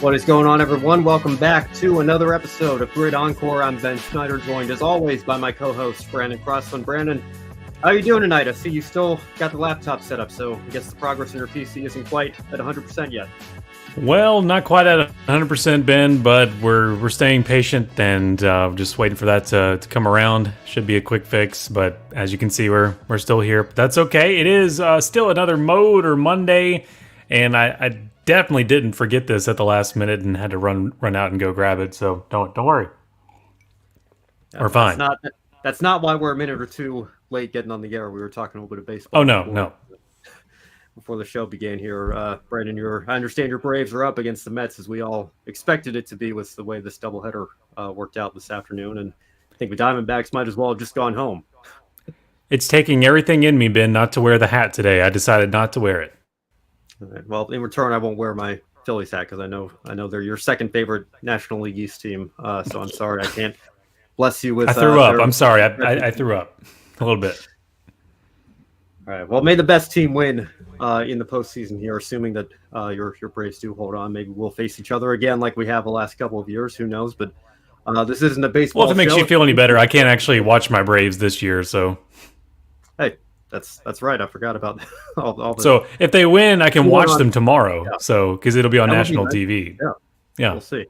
What is going on, everyone? Welcome back to another episode of Grid Encore. I'm Ben Schneider, joined as always by my co-host, Brandon Crossland. Brandon, how are you doing tonight? I see you still got the laptop set up, so I guess the progress in your PC isn't quite at 100% yet. Well, not quite at 100%, Ben, but we're staying patient and just waiting for that to come around. Should be a quick fix, but as you can see, we're still here. But that's okay. It is still another Mode or Monday, and I definitely didn't forget this at the last minute and had to run out and go grab it. So don't worry. We're fine. That's not why we're a minute or two late getting on the air. We were talking a little bit of baseball. Oh no. Before the show began here, Brandon, I understand your Braves are up against the Mets, as we all expected it to be with the way this doubleheader worked out this afternoon. And I think the Diamondbacks might as well have just gone home. It's taking everything in me, Ben, not to wear the hat today. I decided not to wear it. Right. Well, in return, I won't wear my Phillies hat because I know they're your second favorite National League East team. So I'm sorry I can't bless you with. I threw up. I'm sorry. I threw up a little bit. All right. Well, may the best team win in the postseason here, assuming that your Braves do hold on. Maybe we'll face each other again like we have the last couple of years. Who knows? But this isn't a baseball. Well, if it makes you feel any better, I can't actually watch my Braves this year. So, hey, that's right. I forgot about all the. So if they win, I can watch them tomorrow. Yeah. So because it'll be on national TV. Yeah. We'll see.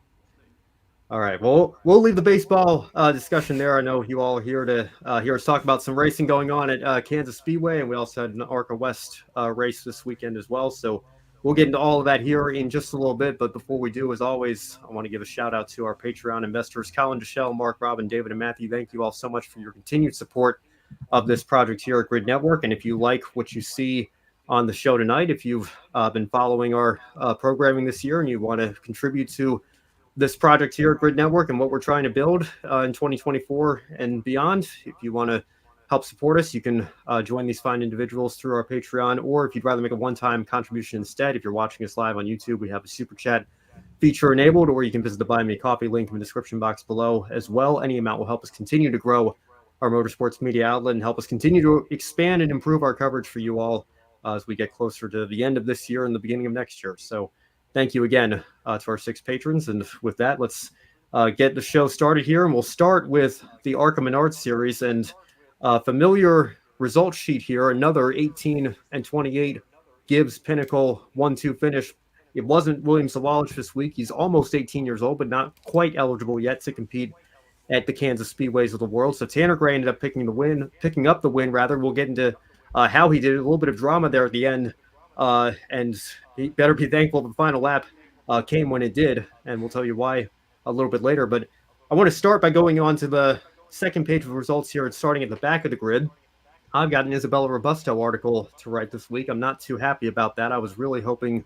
All right. Well, we'll leave the baseball discussion there. I know you all are here to hear us talk about some racing going on at Kansas Speedway, and we also had an ARCA West race this weekend as well. So we'll get into all of that here in just a little bit. But before we do, as always, I want to give a shout out to our Patreon investors, Colin, Deshelle, Mark, Robin, David, and Matthew. Thank you all so much for your continued support of this project here at Grid Network. And if you like what you see on the show tonight, if you've been following our programming this year and you want to contribute to this project here at Grid Network and what we're trying to build in 2024 and beyond, if you want to help support us, you can join these fine individuals through our Patreon, or if you'd rather make a one-time contribution instead, if you're watching us live on YouTube, we have a super chat feature enabled, or you can visit the Buy Me a Coffee link in the description box below as well. Any amount will help us continue to grow our motorsports media outlet and help us continue to expand and improve our coverage for you all as we get closer to the end of this year and the beginning of next year. So thank you again to our 6 patrons. And with that, let's get the show started here. And we'll start with the ARCA Menards Series and familiar result sheet here. Another 18-28 Gibbs Pinnacle 1-2 finish. It wasn't William Sawalich this week. He's almost 18 years old, but not quite eligible yet to compete at the Kansas Speedways of the world. So Tanner Gray ended up picking up the win. We'll get into how he did it. A little bit of drama there at the end. And he better be thankful the final lap came when it did, and we'll tell you why a little bit later. But I want to start by going on to the second page of results here and starting at the back of the grid. I've got an Isabella Robusto article to write this week. I'm not too happy about that. I was really hoping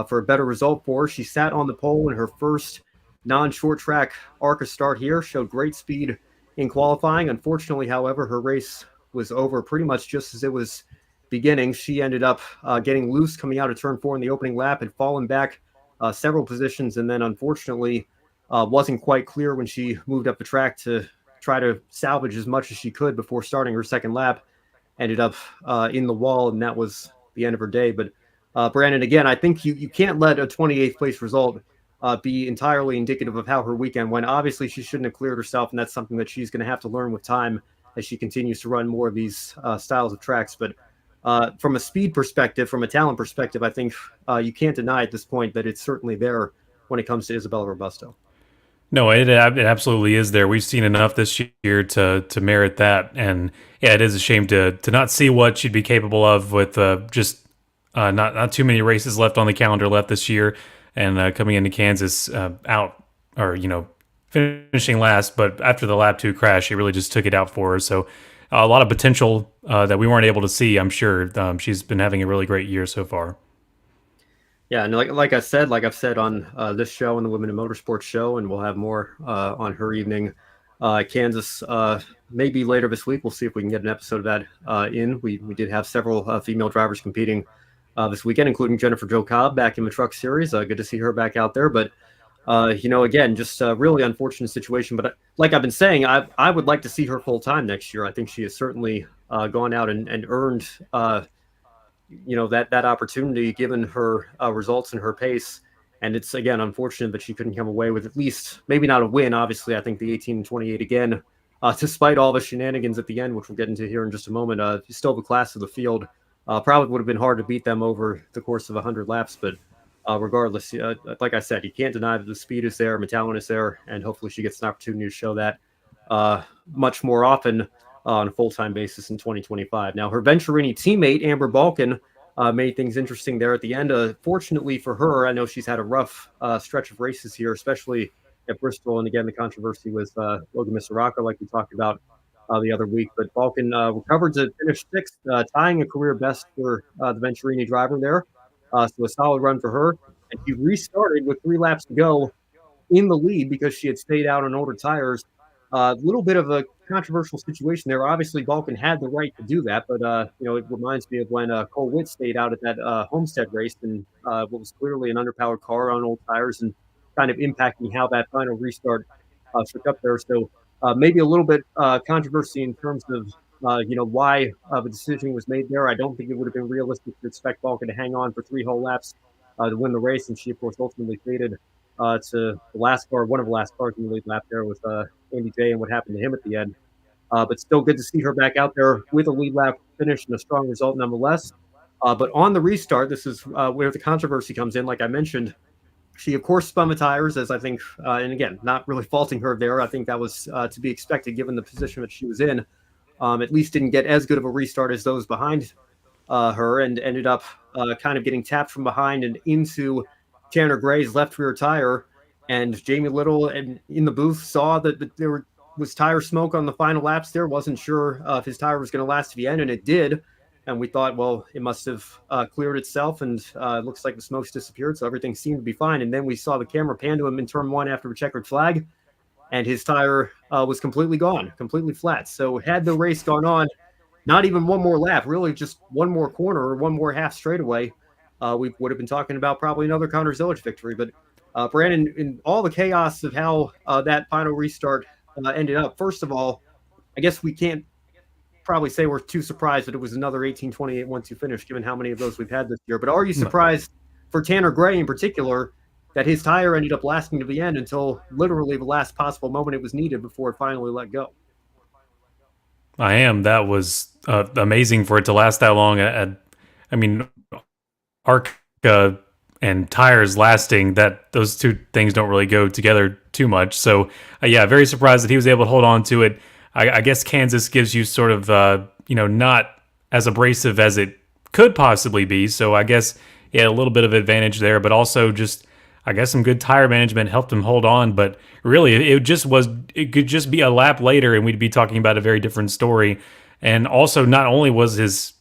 for a better result for her. She sat on the pole in her first non-short track ARCA start here, showed great speed in qualifying. Unfortunately, however, her race was over pretty much just as it was beginning. She ended up getting loose coming out of turn 4 in the opening lap, had fallen back several positions, and then unfortunately wasn't quite clear when she moved up the track to try to salvage as much as she could before starting her second lap. Ended up in the wall, and that was the end of her day. But Brandon, again, I think you can't let a 28th place result be entirely indicative of how her weekend went. Obviously, she shouldn't have cleared herself, and that's something that she's going to have to learn with time as she continues to run more of these styles of tracks. But from a speed perspective, from a talent perspective, I think you can't deny at this point that it's certainly there when it comes to Isabella Robusto. No, it absolutely is there. We've seen enough this year to merit that. And yeah, it is a shame to not see what she'd be capable of with just not too many races left on the calendar left this year, and coming into Kansas finishing last. But after the lap 2 crash, she really just took it out for her. So a lot of potential that we weren't able to see, I'm sure. She's been having a really great year so far. Yeah, and like I've said on this show and the Women in Motorsports show, and we'll have more on her evening. Kansas, maybe later this week. We'll see if we can get an episode of that in. We did have several female drivers competing this weekend, including Jennifer Jo Cobb back in the Truck Series. Good to see her back out there. But, again, just a really unfortunate situation. But like I've been saying, I would like to see her full time next year. I think she has certainly gone out and earned that opportunity given her results and her pace. And it's, again, unfortunate that she couldn't come away with at least, maybe not a win. Obviously, I think the 18 and 28 again, despite all the shenanigans at the end, which we'll get into here in just a moment, you still have a class of the field. Probably would have been hard to beat them over the course of 100 laps, but regardless, like I said, you can't deny that the speed is there, Metallic is there, and hopefully she gets an opportunity to show that much more often on a full-time basis in 2025. Now, her Venturini teammate, Amber Balkan, made things interesting there at the end. Fortunately for her, I know she's had a rough stretch of races here, especially at Bristol. And again, the controversy with Logan Misaraka, like we talked about the other week. But Balkan recovered to finish sixth, tying a career best for the Venturini driver there. So a solid run for her. And she restarted with 3 laps to go in the lead because she had stayed out on older tires. A little bit of a controversial situation there. Obviously, Balkan had the right to do that, but it reminds me of when Cole Witt stayed out at that Homestead race and what was clearly an underpowered car on old tires and kind of impacting how that final restart shook up there. So maybe a little bit controversy in terms of why the decision was made there. I don't think it would have been realistic to expect Balkan to hang on for 3 whole laps to win the race, and she of course ultimately faded to the last car, one of the last cars in the lead lap there with Andy J and what happened to him at the end. But still good to see her back out there with a lead lap finish and a strong result nonetheless. But on the restart, this is where the controversy comes in. Like I mentioned, she, of course, spun the tires, as I think, and again, not really faulting her there. I think that was to be expected given the position that she was in. At least didn't get as good of a restart as those behind her and ended up kind of getting tapped from behind and into Tanner Gray's left rear tire. And Jamie Little and in the booth saw that there was tire smoke on the final laps there. Wasn't sure if his tire was going to last to the end, and it did. And we thought, well, it must have cleared itself, and it looks like the smoke's disappeared, so everything seemed to be fine. And then we saw the camera pan to him in turn 1 after a checkered flag, and his tire was completely gone, completely flat. So had the race gone on, not even one more lap, really just one more corner or one more half straightaway, we would have been talking about probably another Connor Zilic victory. But Brandon, in all the chaos of how that final restart ended up, first of all, I guess we can't probably say we're too surprised that it was another 18-28 1-2 finish, given how many of those we've had this year. But are you surprised for Tanner Gray in particular that his tire ended up lasting to the end until literally the last possible moment it was needed before it finally let go? I am. That was amazing for it to last that long. I mean, ARCA and tires lasting, that those two things don't really go together too much. So yeah, very surprised that he was able to hold on to it. I guess Kansas gives you sort of not as abrasive as it could possibly be. So I guess he had a little bit of advantage there, but also just I guess some good tire management helped him hold on. But really, it could just be a lap later and we'd be talking about a very different story. And also, not only was his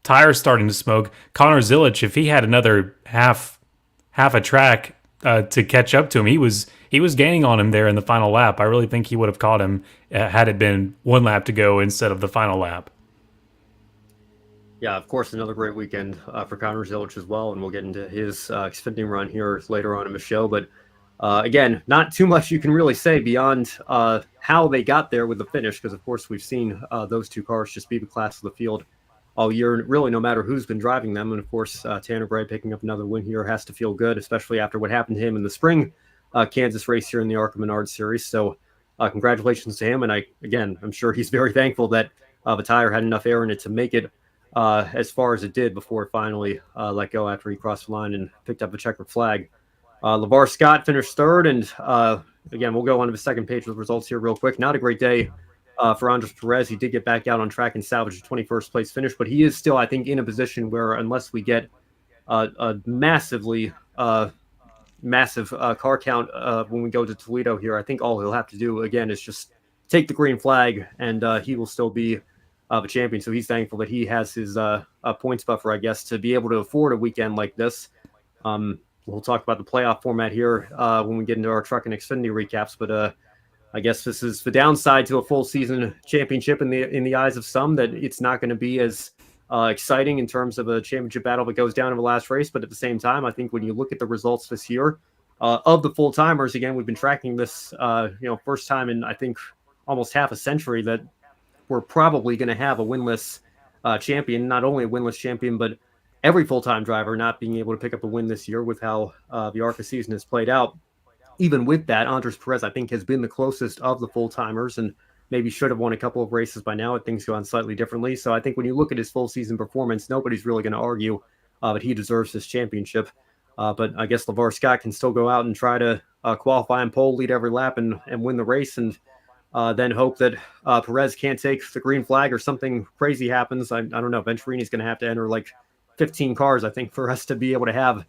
tires starting to smoke, Connor Zilic, if he had another half a track to catch up to him, he was gaining on him there in the final lap. I really think he would have caught him had it been 1 lap to go instead of the final lap. Yeah, of course, another great weekend for Connor Zilic as well, and we'll get into his Xfinity run here later on in the show. But again, not too much you can really say beyond how they got there with the finish, because of course we've seen those two cars just be the class of the field all year, really no matter who's been driving them. And of course, Tanner Gray picking up another win here has to feel good, especially after what happened to him in the spring Kansas race here in the ARCA Menards Series. So congratulations to him. And I'm sure he's very thankful that the tire had enough air in it to make it as far as it did before it finally let go after he crossed the line and picked up a checkered flag. LeVar Scott finished third. And again, we'll go on to the second page with results here real quick. Not a great day for Andres Perez. He did get back out on track and salvage a 21st place finish, but he is still, I think, in a position where unless we get a massive car count when we go to Toledo here, I think all he'll have to do again is just take the green flag, and he will still be the champion. So he's thankful that he has his points buffer, I guess, to be able to afford a weekend like this. We'll talk about the playoff format here when we get into our Truck and Xfinity recaps, but I guess this is the downside to a full season championship in the eyes of some, that it's not going to be as exciting in terms of a championship battle that goes down in the last race. But at the same time, I think when you look at the results this year of the full timers, again, we've been tracking this, first time in I think almost half a century that we're probably going to have a winless champion, not only a winless champion, but every full-time driver not being able to pick up a win this year with how the ARCA season has played out. Even with that, Andres Perez, I think, has been the closest of the full-timers and maybe should have won a couple of races by now if things go on slightly differently. So I think when you look at his full season performance, nobody's really going to argue that he deserves this championship. But I guess LeVar Scott can still go out and try to qualify and pole, lead every lap, and win the race, and then hope that Perez can't take the green flag or something crazy happens. I don't know. Venturini's going to have to enter like 15 cars, I think, for us to be able to have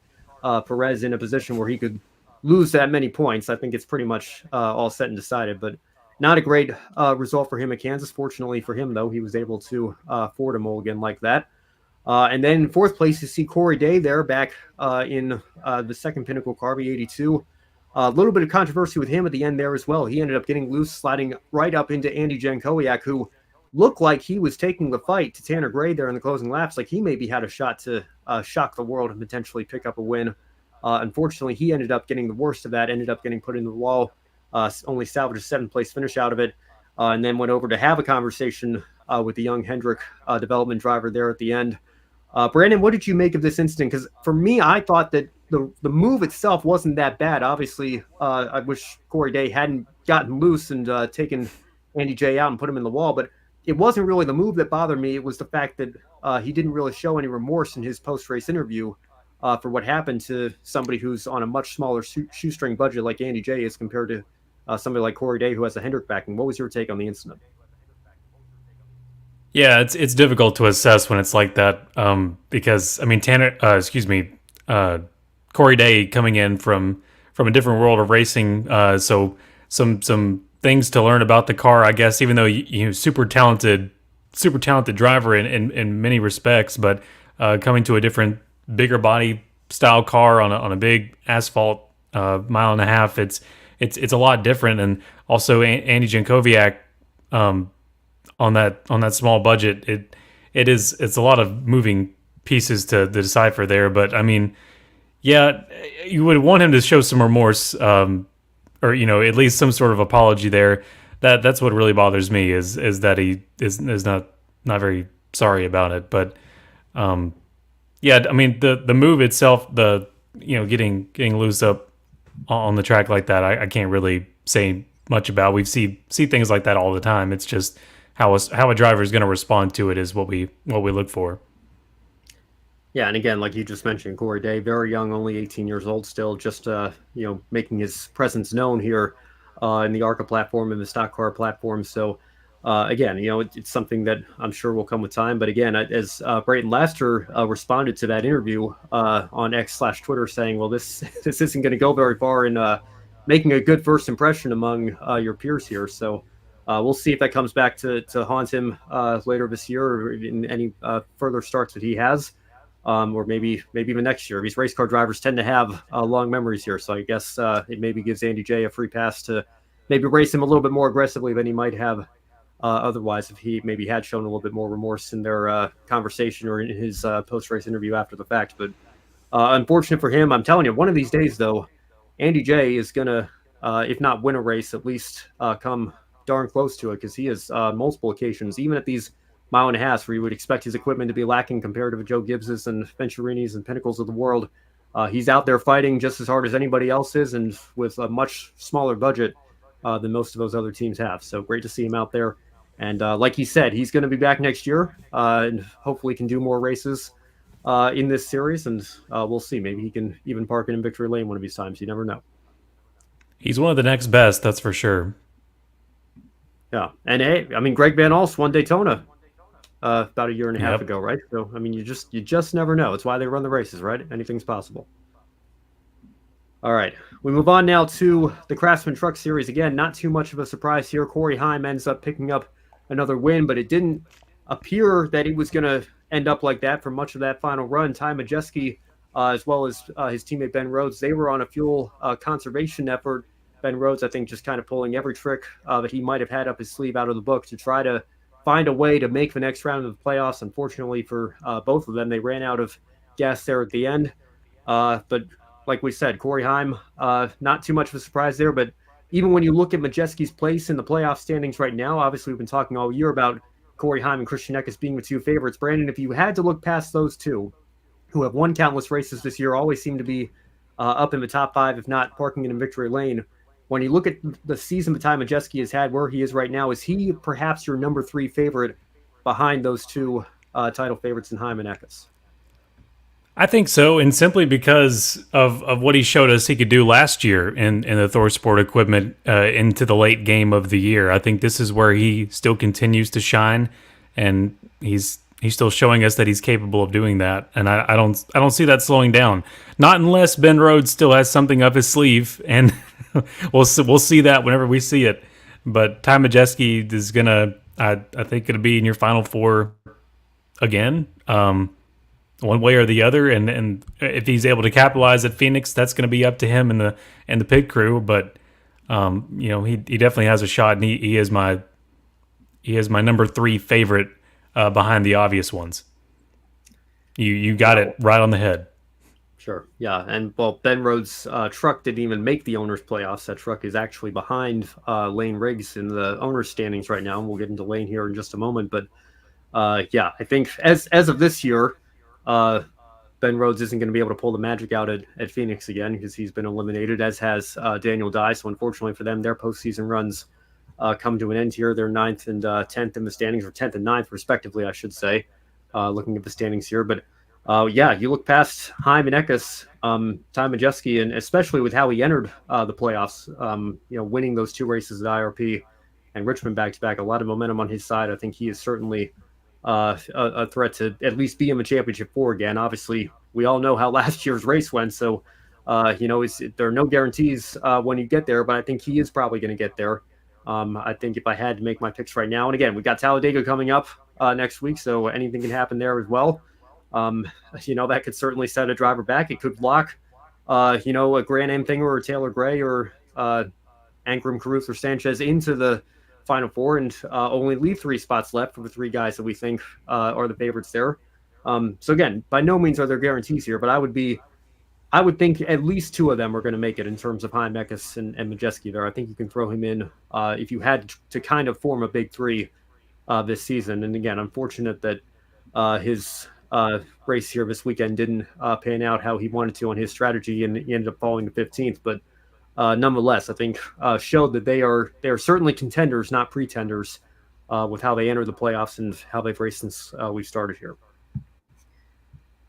Perez in a position where he could lose that many points. I think it's pretty much all set and decided, but not a great result for him at Kansas. Fortunately for him, though, he was able to afford a mulligan like that. And then in fourth place, you see Corey Day there back in the second Pinnacle car, V82. A little bit of controversy with him at the end there as well. He ended up getting loose, sliding right up into Andy Jankowiak, who looked like he was taking the fight to Tanner Gray there in the closing laps. Like he maybe had a shot to shock the world and potentially pick up a win. Unfortunately, he ended up getting the worst of that, ended up getting put in the wall, only salvaged a seventh-place finish out of it, and then went over to have a conversation with the young Hendrick development driver there at the end. Brandon, what did you make of this incident? Because for me, I thought that the move itself wasn't that bad. Obviously, I wish Corey Day hadn't gotten loose and taken Andy J out and put him in the wall, but it wasn't really the move that bothered me. It was the fact that he didn't really show any remorse in his post-race interview for what happened to somebody who's on a much smaller shoestring budget like Andy J is compared to somebody like Corey Day who has a Hendrick backing. What was your take on the incident? Yeah, it's difficult to assess when it's like that because I mean Corey Day coming in from a different world of racing, so some things to learn about the car, I guess. Even though you super talented driver in many respects, but coming to a different, bigger body style car on a big asphalt mile and a half, it's a lot different. And also Andy Jankowiak, on that small budget, it's a lot of moving pieces to decipher there. But I mean, yeah, you would want him to show some remorse, or at least some sort of apology there. That's what really bothers me is that he is not very sorry about it. But yeah, I mean the move itself, getting loose up on the track like that, I can't really say much about. We see things like that all the time. It's just how a driver is going to respond to it is what we look for. Yeah, and again, like you just mentioned, Corey Day, very young, only 18 years old still, just making his presence known here in the ARCA platform and the stock car platform. So again, it's something that I'm sure will come with time. But again, as Brayton Laster responded to that interview on X/Twitter, saying, "Well, this isn't going to go very far in making a good first impression among your peers here." So we'll see if that comes back to haunt him later this year or in any further starts that he has. Or maybe even next year. These race car drivers tend to have long memories here, so I guess it maybe gives Andy J a free pass to maybe race him a little bit more aggressively than he might have otherwise if he maybe had shown a little bit more remorse in their conversation or in his post-race interview after the fact. But unfortunate for him, I'm telling you, one of these days, though, Andy J is going to, if not win a race, at least come darn close to it, because he has multiple occasions, even at these mile and a half where you would expect his equipment to be lacking compared to Joe Gibbs's and Venturini's and Pinnacles of the world. He's out there fighting just as hard as anybody else is, and with a much smaller budget than most of those other teams have. So great to see him out there. And like he said, he's going to be back next year and hopefully can do more races in this series. And we'll see. Maybe he can even park it in victory lane one of these times. You never know. He's one of the next best, that's for sure. Yeah. And hey, I mean, Greg Van Alst won Daytona about a year and a half ago, right? So, I mean, you just never know. It's why they run the races, right? Anything's possible. All right. We move on now to the Craftsman Truck Series. Again, not too much of a surprise here. Corey Heim ends up picking up another win, but it didn't appear that it was going to end up like that for much of that final run. Ty Majeski, as well as his teammate Ben Rhodes, they were on a fuel conservation effort. Ben Rhodes, I think, just kind of pulling every trick that he might have had up his sleeve out of the book to try to find a way to make the next round of the playoffs. Unfortunately for both of them, they ran out of gas there at the end. But like we said, Corey Heim, not too much of a surprise there. But even when you look at Majeski's place in the playoff standings right now, obviously we've been talking all year about Corey Heim and Christian Eckes being the two favorites. Brandon, if you had to look past those two, who have won countless races this year, always seem to be up in the top five, if not parking in victory lane. When you look at the season Ty Majeski has had, where he is right now, is he perhaps your number 3 favorite behind those two title favorites in Hyman Eckes? I think so, and simply because of what he showed us he could do last year in the Thor Sport equipment into the late game of the year. I think this is where he still continues to shine, and he's still showing us that he's capable of doing that. And I don't see that slowing down. Not unless Ben Rhodes still has something up his sleeve, and we'll see that whenever we see it. But Ty Majeski is gonna, I think, gonna be in your Final Four again. One way or the other, and if he's able to capitalize at Phoenix, that's going to be up to him and the pit crew. But he definitely has a shot, and he is my number 3 favorite behind the obvious ones. You got it right on the head. Sure, yeah, and well, Ben Rhodes' truck didn't even make the owners' playoffs. That truck is actually behind Layne Riggs in the owners' standings right now, and we'll get into Layne here in just a moment. But I think as of this year, Ben Rhodes isn't going to be able to pull the magic out at Phoenix again because he's been eliminated, as has Daniel Dye. So unfortunately for them, their postseason runs come to an end here. They're 9th and 10th in the standings, or 10th and 9th respectively, I should say, looking at the standings here. But you look past Hyman Eckes, Ty Majeski, and especially with how he entered the playoffs, winning those 2 races at IRP and Richmond back-to-back, a lot of momentum on his side. I think he is certainly a threat to at least be in the championship 4 again. Obviously, we all know how last year's race went, so there are no guarantees when you get there, but I think he is probably going to get there. I think if I had to make my picks right now, and again, we got Talladega coming up next week, so anything can happen there as well. That could certainly set a driver back. It could lock, a Grand Am Thinger or Taylor Gray or Ankrum, Caruth, or Sanchez into the Final Four, and only leave 3 spots left for the 3 guys that we think are the favorites there. So again, by no means are there guarantees here, but I would think at least 2 of them are going to make it in terms of Hyman Eckes and Majeski there. I think you can throw him in if you had to kind of form a big 3 this season. And again, unfortunate that his race here this weekend didn't pan out how he wanted to on his strategy, and he ended up falling to 15th. But nonetheless, I think showed that they are certainly contenders, not pretenders, with how they entered the playoffs and how they've raced since we started here.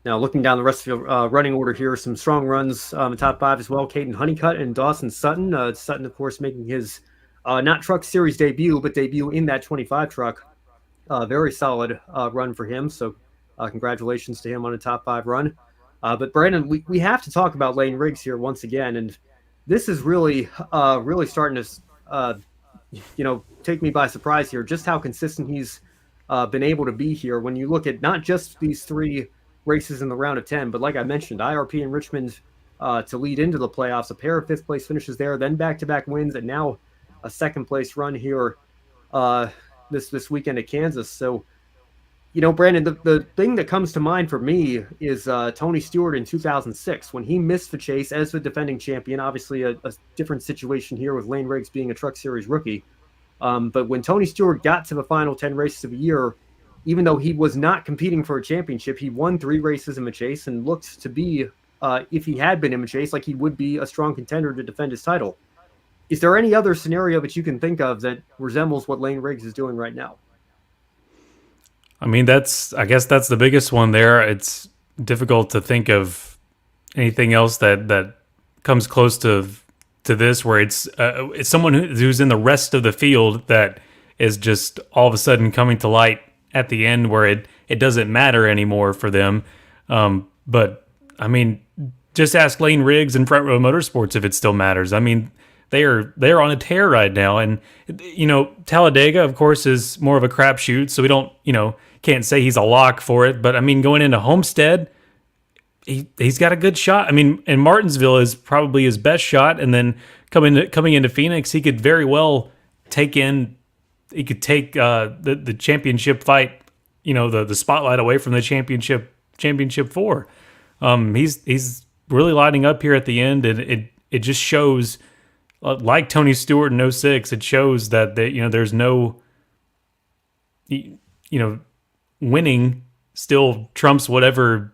Now, looking down the rest of the running order here, some strong runs in the top 5 as well. Caden Honeycutt and Dawson Sutton. Sutton, of course, making his not Truck Series debut, but debut in that 25 truck. Very solid run for him. So congratulations to him on a top 5 run. But Brandon, we have to talk about Layne Riggs here once again, and this is really starting to take me by surprise here. Just how consistent he's been able to be here. When you look at not just these 3 races in the round of 10, but like I mentioned, IRP and Richmond to lead into the playoffs, a pair of 5th place finishes there, then back-to-back wins, and now a 2nd place run here this weekend at Kansas. So, Brandon, the thing that comes to mind for me is Tony Stewart in 2006 when he missed the chase as the defending champion. Obviously, a different situation here with Layne Riggs being a Truck Series rookie. But when Tony Stewart got to the final 10 races of the year, even though he was not competing for a championship, he won 3 races in the chase and looked to be, if he had been in the chase, like he would be a strong contender to defend his title. Is there any other scenario that you can think of that resembles what Layne Riggs is doing right now? I mean, I guess that's the biggest one there. It's difficult to think of anything else that comes close to this, where it's someone who's in the rest of the field that is just all of a sudden coming to light at the end, where it doesn't matter anymore for them. But I mean, just ask Layne Riggs and Front Row Motorsports if it still matters. I mean, they're on a tear right now, and Talladega, of course, is more of a crapshoot, so we don't can't say he's a lock for it. But I mean, going into Homestead, he's got a good shot. I mean, and Martinsville is probably his best shot, and then coming into Phoenix, he could very well take the championship fight, the spotlight away from the championship 4. He's really lighting up here at the end, and it just shows, like Tony Stewart in 06, it shows that there's no, winning still trumps whatever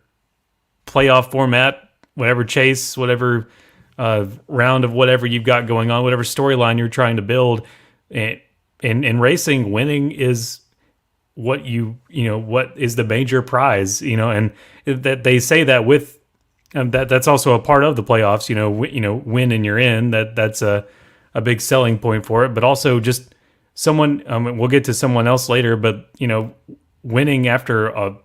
playoff format, whatever chase, whatever round of whatever you've got going on, whatever storyline you're trying to build. In racing, winning is what what is the major prize, and that they say that with that's also a part of the playoffs. Win and you're in. That's a big selling point for it, but also just someone. We'll get to someone else later, but winning after a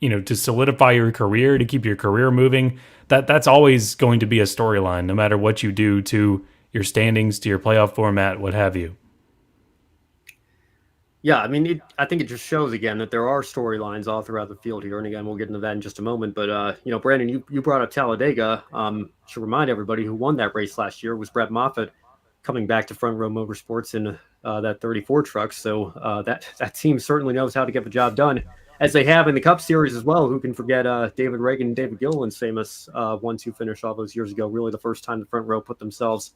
to solidify your career, to keep your career moving, that's always going to be a storyline, no matter what you do to your standings, to your playoff format, what have you. Yeah, I mean, I think it just shows again that there are storylines all throughout the field here, and again, we'll get into that in just a moment. But Brandon, you brought up Talladega. Should remind everybody who won that race last year was Brett Moffitt, coming back to Front Row Motorsports in that 34 truck. So that team certainly knows how to get the job done, as they have in the Cup Series as well. Who can forget David Reagan and David Gilliland's famous 1-2 finish all those years ago? Really, the first time the Front Row put themselves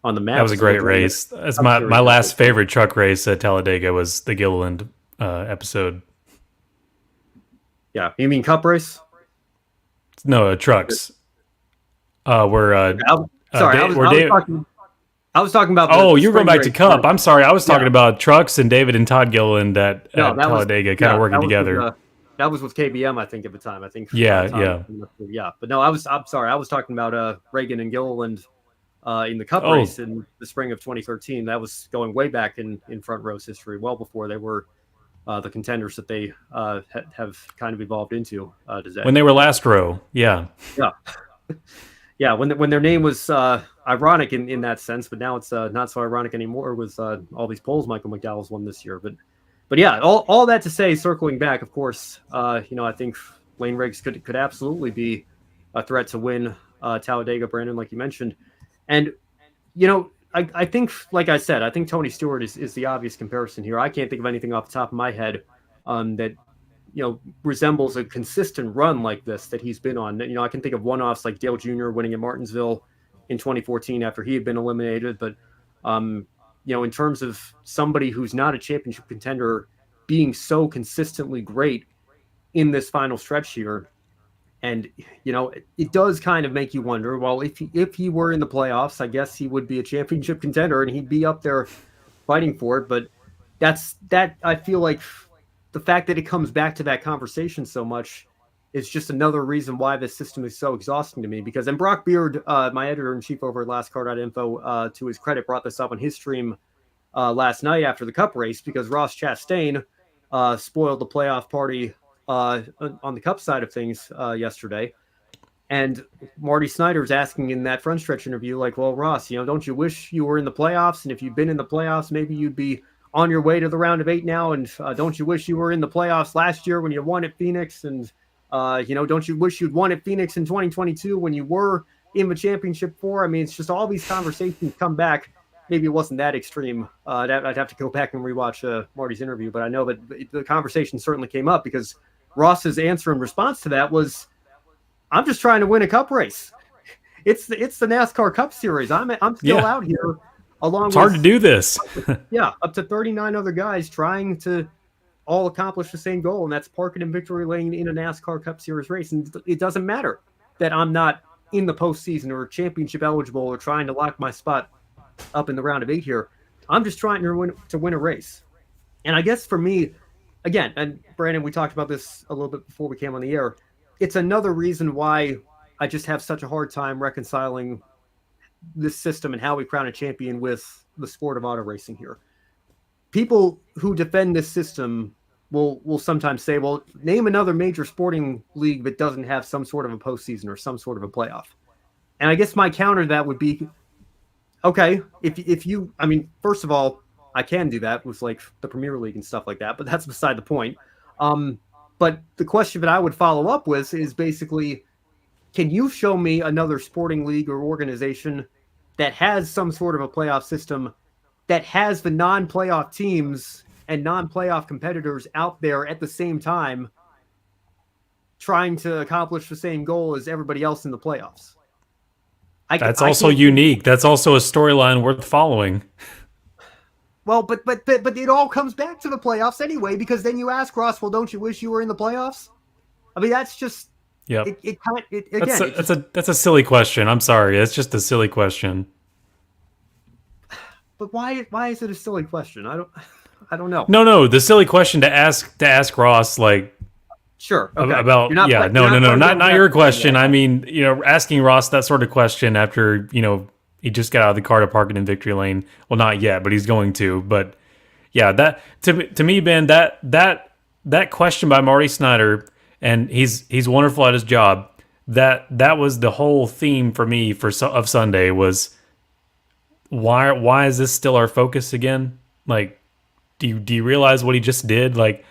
on the map. That was a great race. That's my last favorite truck race at Talladega was the Gilliland episode. Yeah, you mean Cup race? No, trucks. I was talking about. You were going back to Cup. I'm sorry. I was talking about trucks and David and Todd Gilliland at Talladega, kind of working together. That was with KBM, I think, at the time. I think. Yeah. But no, I'm sorry. I was talking about Reagan and Gilliland in the Cup race in the spring of 2013. That was going way back in Front Row's history, well before they were the contenders that they have kind of evolved into today. When they were last row, yeah. Yeah, when their name was ironic in that sense, but now it's not so ironic anymore with all these poles Michael McDowell's won this year. But yeah, all that to say, circling back, of course, I think Layne Riggs could absolutely be a threat to win Talladega, Brandon, like you mentioned. And, I think, like I said, I think Tony Stewart is the obvious comparison here. I can't think of anything off the top of my head that, resembles a consistent run like this that he's been on. I can think of one-offs like Dale Jr. winning at Martinsville in 2014 after he had been eliminated. But, in terms of somebody who's not a championship contender being so consistently great in this final stretch here, and, it does kind of make you wonder, well, if he were in the playoffs, I guess he would be a championship contender and he'd be up there fighting for it. But I feel like the fact that it comes back to that conversation so much is just another reason why this system is so exhausting to me. And Brock Beard, my editor-in-chief over at lastcar.info, to his credit, brought this up on his stream last night after the Cup race, because Ross Chastain spoiled the playoff party on the Cup side of things yesterday. And Marty Snyder's asking in that front stretch interview, like, well, Ross, don't you wish you were in the playoffs? And if you'd been in the playoffs, maybe you'd be on your way to the round of 8 now. And don't you wish you were in the playoffs last year when you won at Phoenix? And, don't you wish you'd won at Phoenix in 2022 when you were in the championship 4? I mean, it's just all these conversations come back. Maybe it wasn't that extreme. I'd have to go back and rewatch Marty's interview, but I know that the conversation certainly came up because Ross's answer in response to that was, I'm just trying to win a Cup race. It's the NASCAR Cup Series. I'm still out here along. It's hard to do this. Up to 39 other guys trying to all accomplish the same goal, and that's parking in victory lane in a NASCAR Cup Series race. And it doesn't matter that I'm not in the postseason or championship eligible or trying to lock my spot up in the round of 8 here. I'm just trying to win a race. And I guess for me, again, and Brandon, we talked about this a little bit before we came on the air, it's another reason why I just have such a hard time reconciling this system and how we crown a champion with the sport of auto racing here. People who defend this system will sometimes say, well, name another major sporting league that doesn't have some sort of a postseason or some sort of a playoff. And I guess my counter to that would be, okay, if you, I mean, first of all, I can do that with like the Premier League and stuff like that, but that's beside the point. But the question that I would follow up with is basically, can you show me another sporting league or organization that has some sort of a playoff system that has the non-playoff teams and non-playoff competitors out there at the same time trying to accomplish the same goal as everybody else in the playoffs? That's also unique. That's also a storyline worth following. Well, but it all comes back to the playoffs anyway, because then you ask Ross, well, don't you wish you were in the playoffs? I mean, that's just Yep. it kind it again. It just That's a silly question. I'm sorry. It's just a silly question. but why is it a silly question? I don't know. No. The silly question to ask Ross, like, Sure. Okay. about, yeah, You're not no, playing not devil's your advocate question. anymore. I Okay. mean, asking Ross that sort of question after he just got out of the car to park it in victory lane. Well, not yet, but he's going to. But yeah, that to me, Ben, that question by Marty Snyder, and he's wonderful at his job. That was the whole theme for me of Sunday was why is this still our focus again? Like, do you realize what he just did? Like,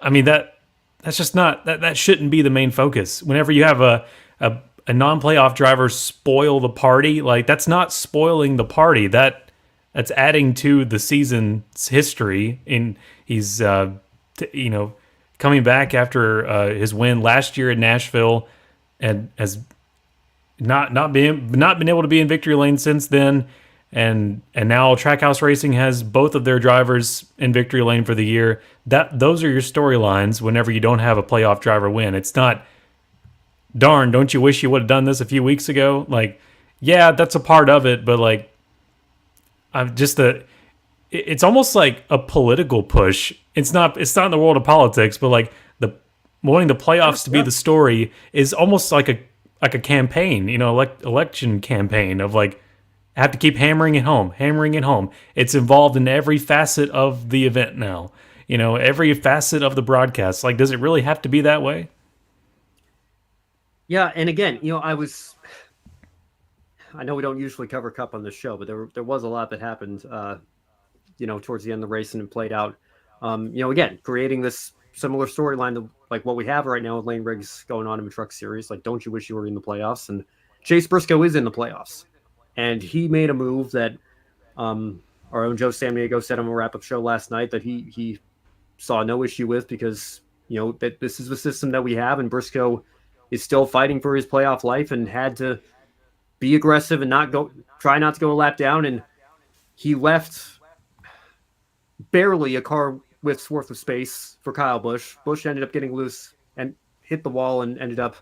I mean that's just not that shouldn't be the main focus. Whenever you have a non-playoff driver spoil the party, like that's not spoiling the party. That's adding to the season's history. And he's coming back after his win last year at Nashville, and has not been able to be in victory lane since then. And now Trackhouse Racing has both of their drivers in victory lane for the year. Those are your storylines whenever you don't have a playoff driver win. It's not, darn, don't you wish you would have done this a few weeks ago? Like, yeah, that's a part of it, but like, I'm just it's almost like a political push. It's not in the world of politics, but like the wanting the playoffs to be Yeah. the story is almost like a campaign, election campaign of like, have to keep hammering it home, hammering it home. It's involved in every facet of the event now. Every facet of the broadcast. Like, does it really have to be that way? Yeah, and again, I know we don't usually cover Cup on this show, but there was a lot that happened, towards the end of the race and played out. Again, creating this similar storyline to like what we have right now with Layne Riggs going on in the Truck Series. Like, don't you wish you were in the playoffs? And Chase Briscoe is in the playoffs, and he made a move that our own Joe Samniego said on a wrap-up show last night that he saw no issue with because that this is the system that we have, and Briscoe is still fighting for his playoff life and had to be aggressive and try not to go a lap down, and he left barely a car width's worth of space for Kyle Busch. Busch ended up getting loose and hit the wall and ended up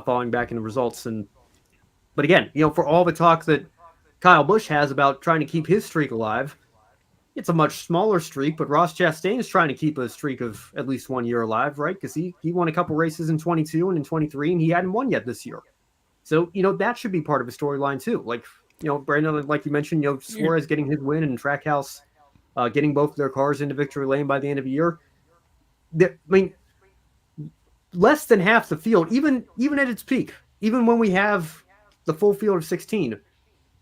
falling back in the results. But again, for all the talk that Kyle Busch has about trying to keep his streak alive, it's a much smaller streak, but Ross Chastain is trying to keep a streak of at least 1 year alive, right? Because he won a couple races in 22 and in 23, and he hadn't won yet this year. So, that should be part of a storyline too. Like, Brandon, like you mentioned, Suarez getting his win and Trackhouse getting both of their cars into victory lane by the end of the year. I mean, less than half the field, even at its peak, even when we have the full field of 16,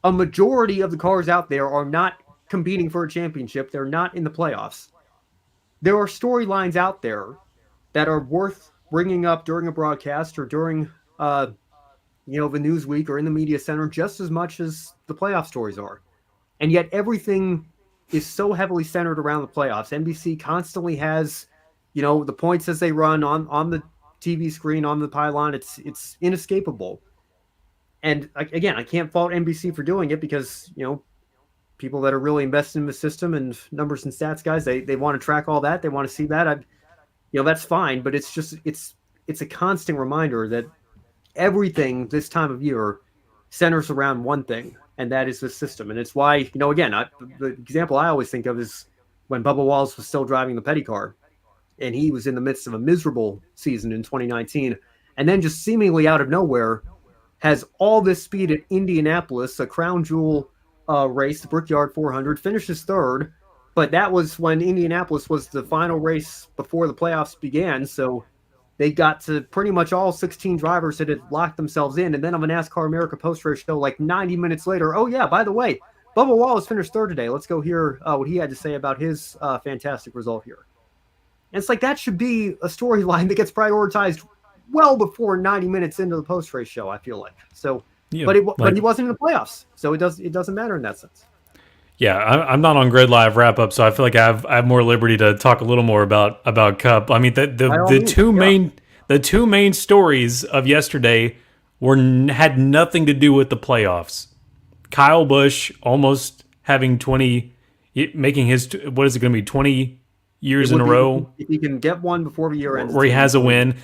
a majority of the cars out there are not competing for a championship. They're not in the playoffs. There are storylines out there that are worth bringing up during a broadcast or during, the news week or in the media center just as much as the playoff stories are. And yet everything is so heavily centered around the playoffs. NBC constantly has, the points as they run on the TV screen, on the pylon. It's inescapable. And again, I can't fault NBC for doing it because, people that are really invested in the system and numbers and stats guys, they want to track all that. They want to see that. That's fine. But it's just, it's a constant reminder that everything this time of year centers around one thing, and that is the system. And it's why, again, the example I always think of is when Bubba Wallace was still driving the Petty car, and he was in the midst of a miserable season in 2019, and then just seemingly out of nowhere has all this speed at Indianapolis, a crown jewel race, the Brickyard 400, finishes third, but that was when Indianapolis was the final race before the playoffs began, so they got to pretty much all 16 drivers that had locked themselves in. And then on the NASCAR America post-race show, like 90 minutes later, oh yeah, by the way, Bubba Wallace finished third today. Let's go hear what he had to say about his fantastic result here. And it's like that should be a storyline that gets prioritized well before 90 minutes into the post-race show, I feel like. So, Yeah, but he wasn't in the playoffs, so it doesn't matter in that sense. Yeah, I'm not on Grid Live wrap up, so I feel like I have more liberty to talk a little more about Cup. I mean, the two main stories of yesterday had nothing to do with the playoffs. Kyle Busch almost having making his, what is it going to be, 20 years in a row if he can get one before the year ends, where he has a win.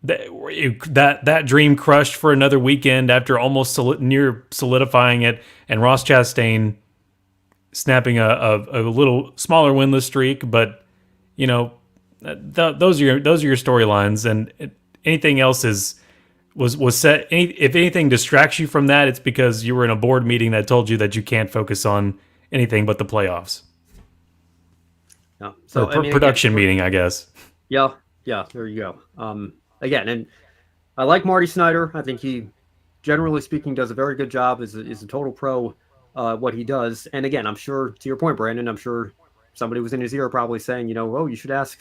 that dream crushed for another weekend after almost near solidifying it, and Ross Chastain snapping a little smaller winless streak. But you know, those are your storylines, and anything else was set. If anything distracts you from that, it's because you were in a board meeting that told you that you can't focus on anything but the playoffs. Yeah. So or production meeting, I guess. Yeah, there you go. Again, and I like Marty Snyder. I think he, generally speaking, does a very good job. Is a total pro, what he does. And again, I'm sure, to your point, Brandon, I'm sure somebody was in his ear probably saying, oh, you should ask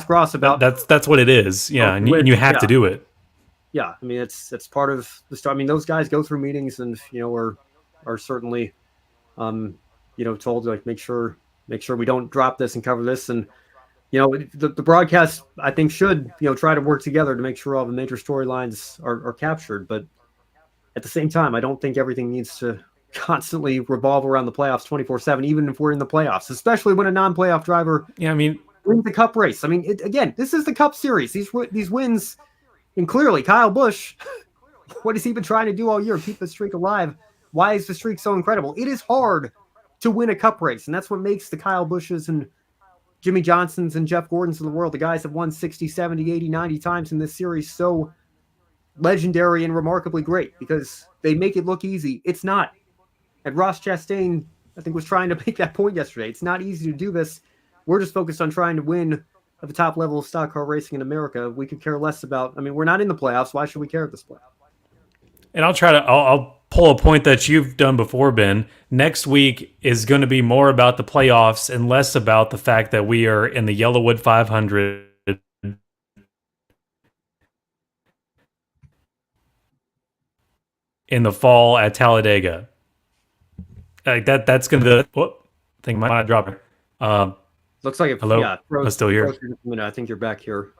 Ross about. That's what it is. Yeah, and you have to do it. Yeah, I mean it's part of the story. I mean, those guys go through meetings and are certainly, told to make sure we don't drop this and cover this. And the broadcast, I think, should try to work together to make sure all the major storylines are captured. But at the same time, I don't think everything needs to constantly revolve around the playoffs 24/7, even if we're in the playoffs, especially when a non-playoff driver wins the Cup race. I mean, again, this is the Cup Series. These wins, and clearly Kyle Busch, what has he been trying to do all year? Keep the streak alive. Why is the streak so incredible? It is hard to win a Cup race, and that's what makes the Kyle Busches and Jimmy Johnsons and Jeff Gordons of the world, the guys have won 60, 70, 80, 90 times in this series, so legendary and remarkably great, because they make it look easy. It's not. And Ross Chastain, I think, was trying to make that point yesterday. It's not easy to do this. We're just focused on trying to win at the top level of stock car racing in America. We could care less about, I mean, we're not in the playoffs. Why should we care at this point? And I'll pull a point that you've done before, Ben. Next week is going to be more about the playoffs and less about the fact that we are in the Yellowwood 500 in the fall at Talladega. That's going to be I think I might drop it. Looks like it. Hello? Yeah, I'm still here. I think you're back here.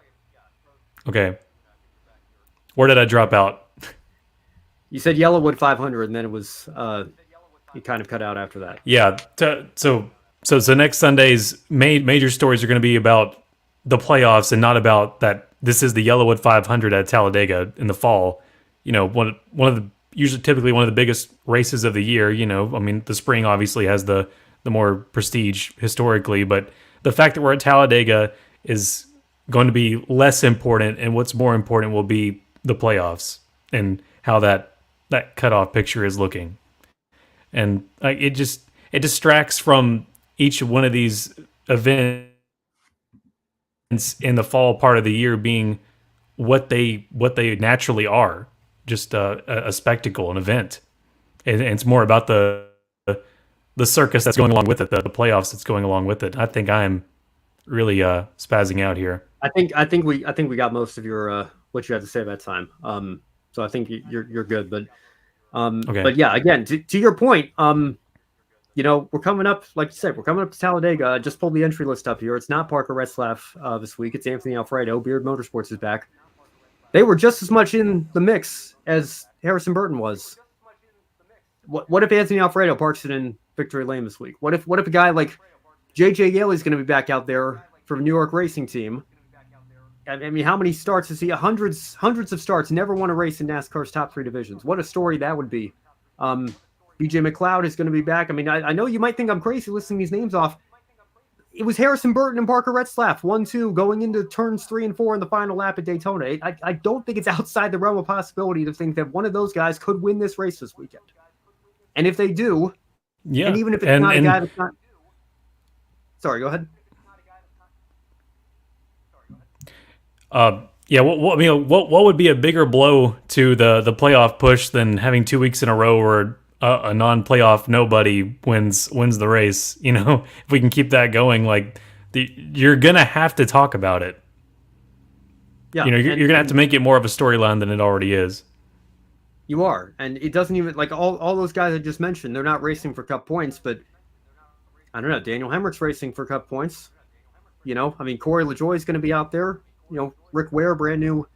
Okay. Where did I drop out? You said Yellowwood 500, and then it was it kind of cut out after that. Yeah. So next Sunday's major stories are going to be about the playoffs and not about that. This is the Yellowwood 500 at Talladega in the fall. One of the typically one of the biggest races of the year. I mean, the spring obviously has the more prestige historically, but the fact that we're at Talladega is going to be less important, and what's more important will be the playoffs and how that cutoff picture is looking. And it distracts from each one of these events in the fall part of the year being what they naturally are, just a spectacle, an event. And it's more about the circus that's going along with it, the playoffs that's going along with it. I think I'm really spazzing out here. I think we got most of your what you had to say about time. So I think you're good, but okay. But yeah, again, to your point, we're coming up, like you said, we're coming up to Talladega. I just pulled the entry list up here. It's not Parker Retzlaff this week. It's Anthony Alfredo. Beard Motorsports is back. They were just as much in the mix as Harrison Burton was. What if Anthony Alfredo parks it in Victory Lane this week? What if a guy like JJ Yeley's going to be back out there for the New York Racing Team? I mean, how many starts is he? Hundreds of starts. Never won a race in NASCAR's top three divisions. What a story that would be. BJ McLeod is going to be back. I mean, I know you might think I'm crazy listing these names off. It was Harrison Burton and Parker Retzlaff, 1-2, going into turns 3 and 4 in the final lap at Daytona. I don't think it's outside the realm of possibility to think that one of those guys could win this race this weekend. And if they do, and even if it's not a guy that's not... Sorry, go ahead. Yeah, what would be a bigger blow to the playoff push than having 2 weeks in a row where a non-playoff nobody wins the race? If we can keep that going, you're gonna have to talk about it. Yeah, you're gonna have to make it more of a storyline than it already is. You are, and it doesn't even all those guys I just mentioned. They're not racing for Cup points, but I don't know. Daniel Hemrick's racing for Cup points. I mean, Corey LaJoie is going to be out there. Rick Ware, brand new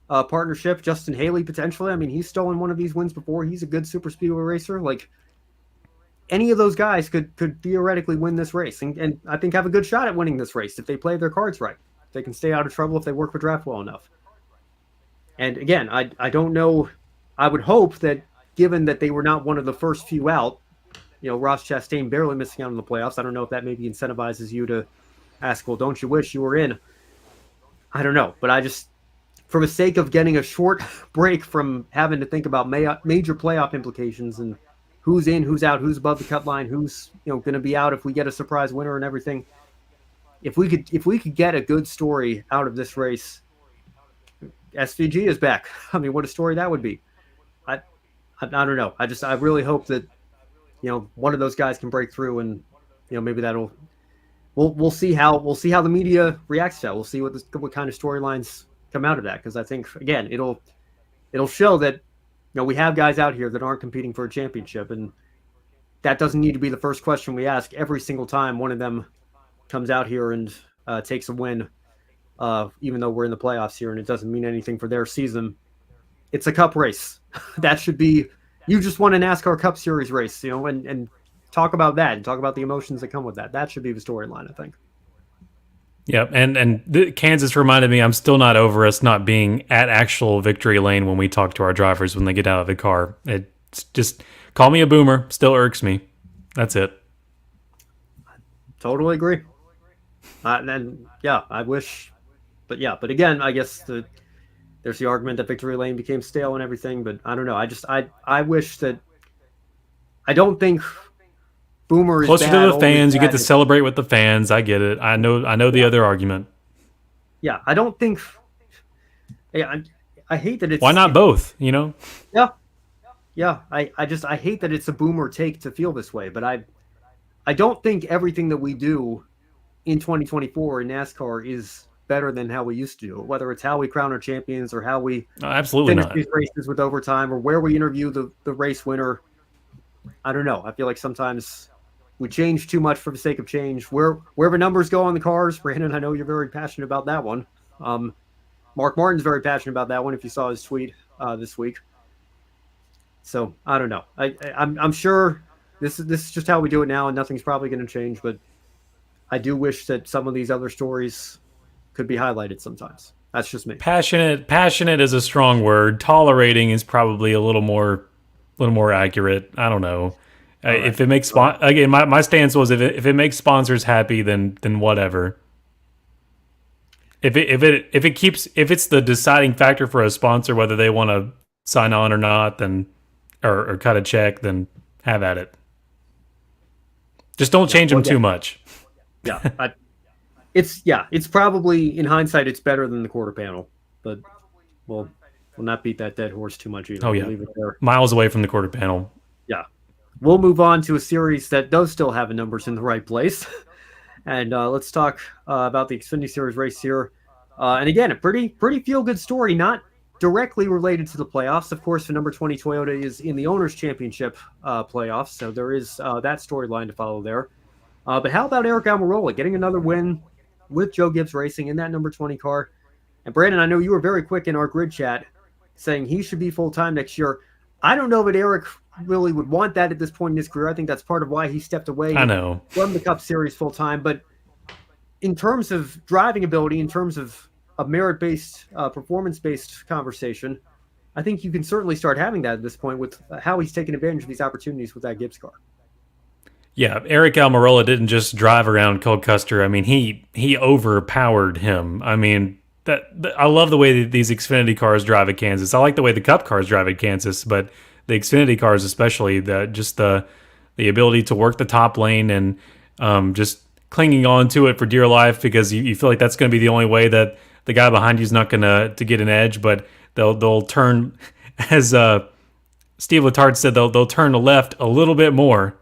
partnership. Justin Haley, potentially. I mean, he's stolen one of these wins before. He's a good super speedway racer. Any of those guys could theoretically win this race, and I think have a good shot at winning this race if they play their cards right. If they can stay out of trouble, if they work the draft well enough. And again, I don't know. I would hope that given that they were not one of the first few out, Ross Chastain barely missing out on the playoffs. I don't know if that maybe incentivizes you to ask, well, don't you wish you were in? I don't know, but I just, for the sake of getting a short break from having to think about major playoff implications and who's in, who's out, who's above the cut line, who's going to be out if we get a surprise winner and everything. If we could get a good story out of this race, SVG is back. I mean, what a story that would be. I don't know. I really hope that one of those guys can break through, and maybe that'll. We'll see how the media reacts to that. We'll see what kind of storylines come out of that, because I think again it'll show that we have guys out here that aren't competing for a championship, and that doesn't need to be the first question we ask every single time one of them comes out here and takes a win, even though we're in the playoffs here and it doesn't mean anything for their season. It's a cup race. That should be, you just won a NASCAR Cup Series race, and talk about that and talk about the emotions that come with that. That should be the storyline, I think. Yep, and Kansas reminded me I'm still not over us not being at actual victory lane when we talk to our drivers when they get out of the car. It's just, call me a boomer, still irks me. That's it. Totally agree. And yeah, I wish, but again, I guess there's the argument that victory lane became stale and everything, but I don't know. I wish that, I don't think boomer is closer bad, to the fans. You get to bad. celebrate with the fans. I get it. I know the other argument. Yeah, I don't think. Yeah, I hate that it's. Why not both? Yeah, I hate that it's a boomer take to feel this way, but I don't think everything that we do in 2024 in NASCAR is better than how we used to do it. Whether it's how we crown our champions or how we absolutely finish not these races with overtime or where we interview the race winner. I don't know. I feel like sometimes we change too much for the sake of change. Where the numbers go on the cars, Brandon, I know you're very passionate about that one. Mark Martin's very passionate about that one, if you saw his tweet this week. So I don't know. I'm sure this is just how we do it now, and nothing's probably going to change. But I do wish that some of these other stories could be highlighted sometimes. That's just me. Passionate is a strong word. Tolerating is probably a little more accurate. I don't know. Right. If it makes again, my stance was if it makes sponsors happy, then whatever. If it's the deciding factor for a sponsor whether they want to sign on or not, then or cut a check, then have at it. Just don't change them too much. Yeah, it's probably in hindsight it's better than the quarter panel, but we'll not beat that dead horse too much either. Oh yeah, we'll leave it there. Miles away from the quarter panel. Yeah, we'll move on to a series that does still have the numbers in the right place, and let's talk about the Xfinity Series race here. And again, a pretty feel good story, not directly related to the playoffs. Of course, the number 20 Toyota is in the Owners' Championship playoffs, so there is that storyline to follow there. But how about Aric Almirola getting another win with Joe Gibbs Racing in that number 20 car? And Brandon, I know you were very quick in our grid chat saying he should be full-time next year. I don't know that Aric really would want that at this point in his career. I think that's part of why he stepped away from the Cup Series full-time. But in terms of driving ability, in terms of a merit-based, performance-based conversation, I think you can certainly start having that at this point with how he's taking advantage of these opportunities with that Gibbs car. Yeah, Aric Almirola didn't just drive around Cole Custer. I mean, he overpowered him. I mean, I love the way that these Xfinity cars drive at Kansas. I like the way the Cup cars drive at Kansas, but the Xfinity cars especially, the ability to work the top lane and just clinging on to it for dear life because you feel like that's going to be the only way that the guy behind you is not going to get an edge, but they'll turn, as Steve Letarte said, they'll turn to left a little bit more.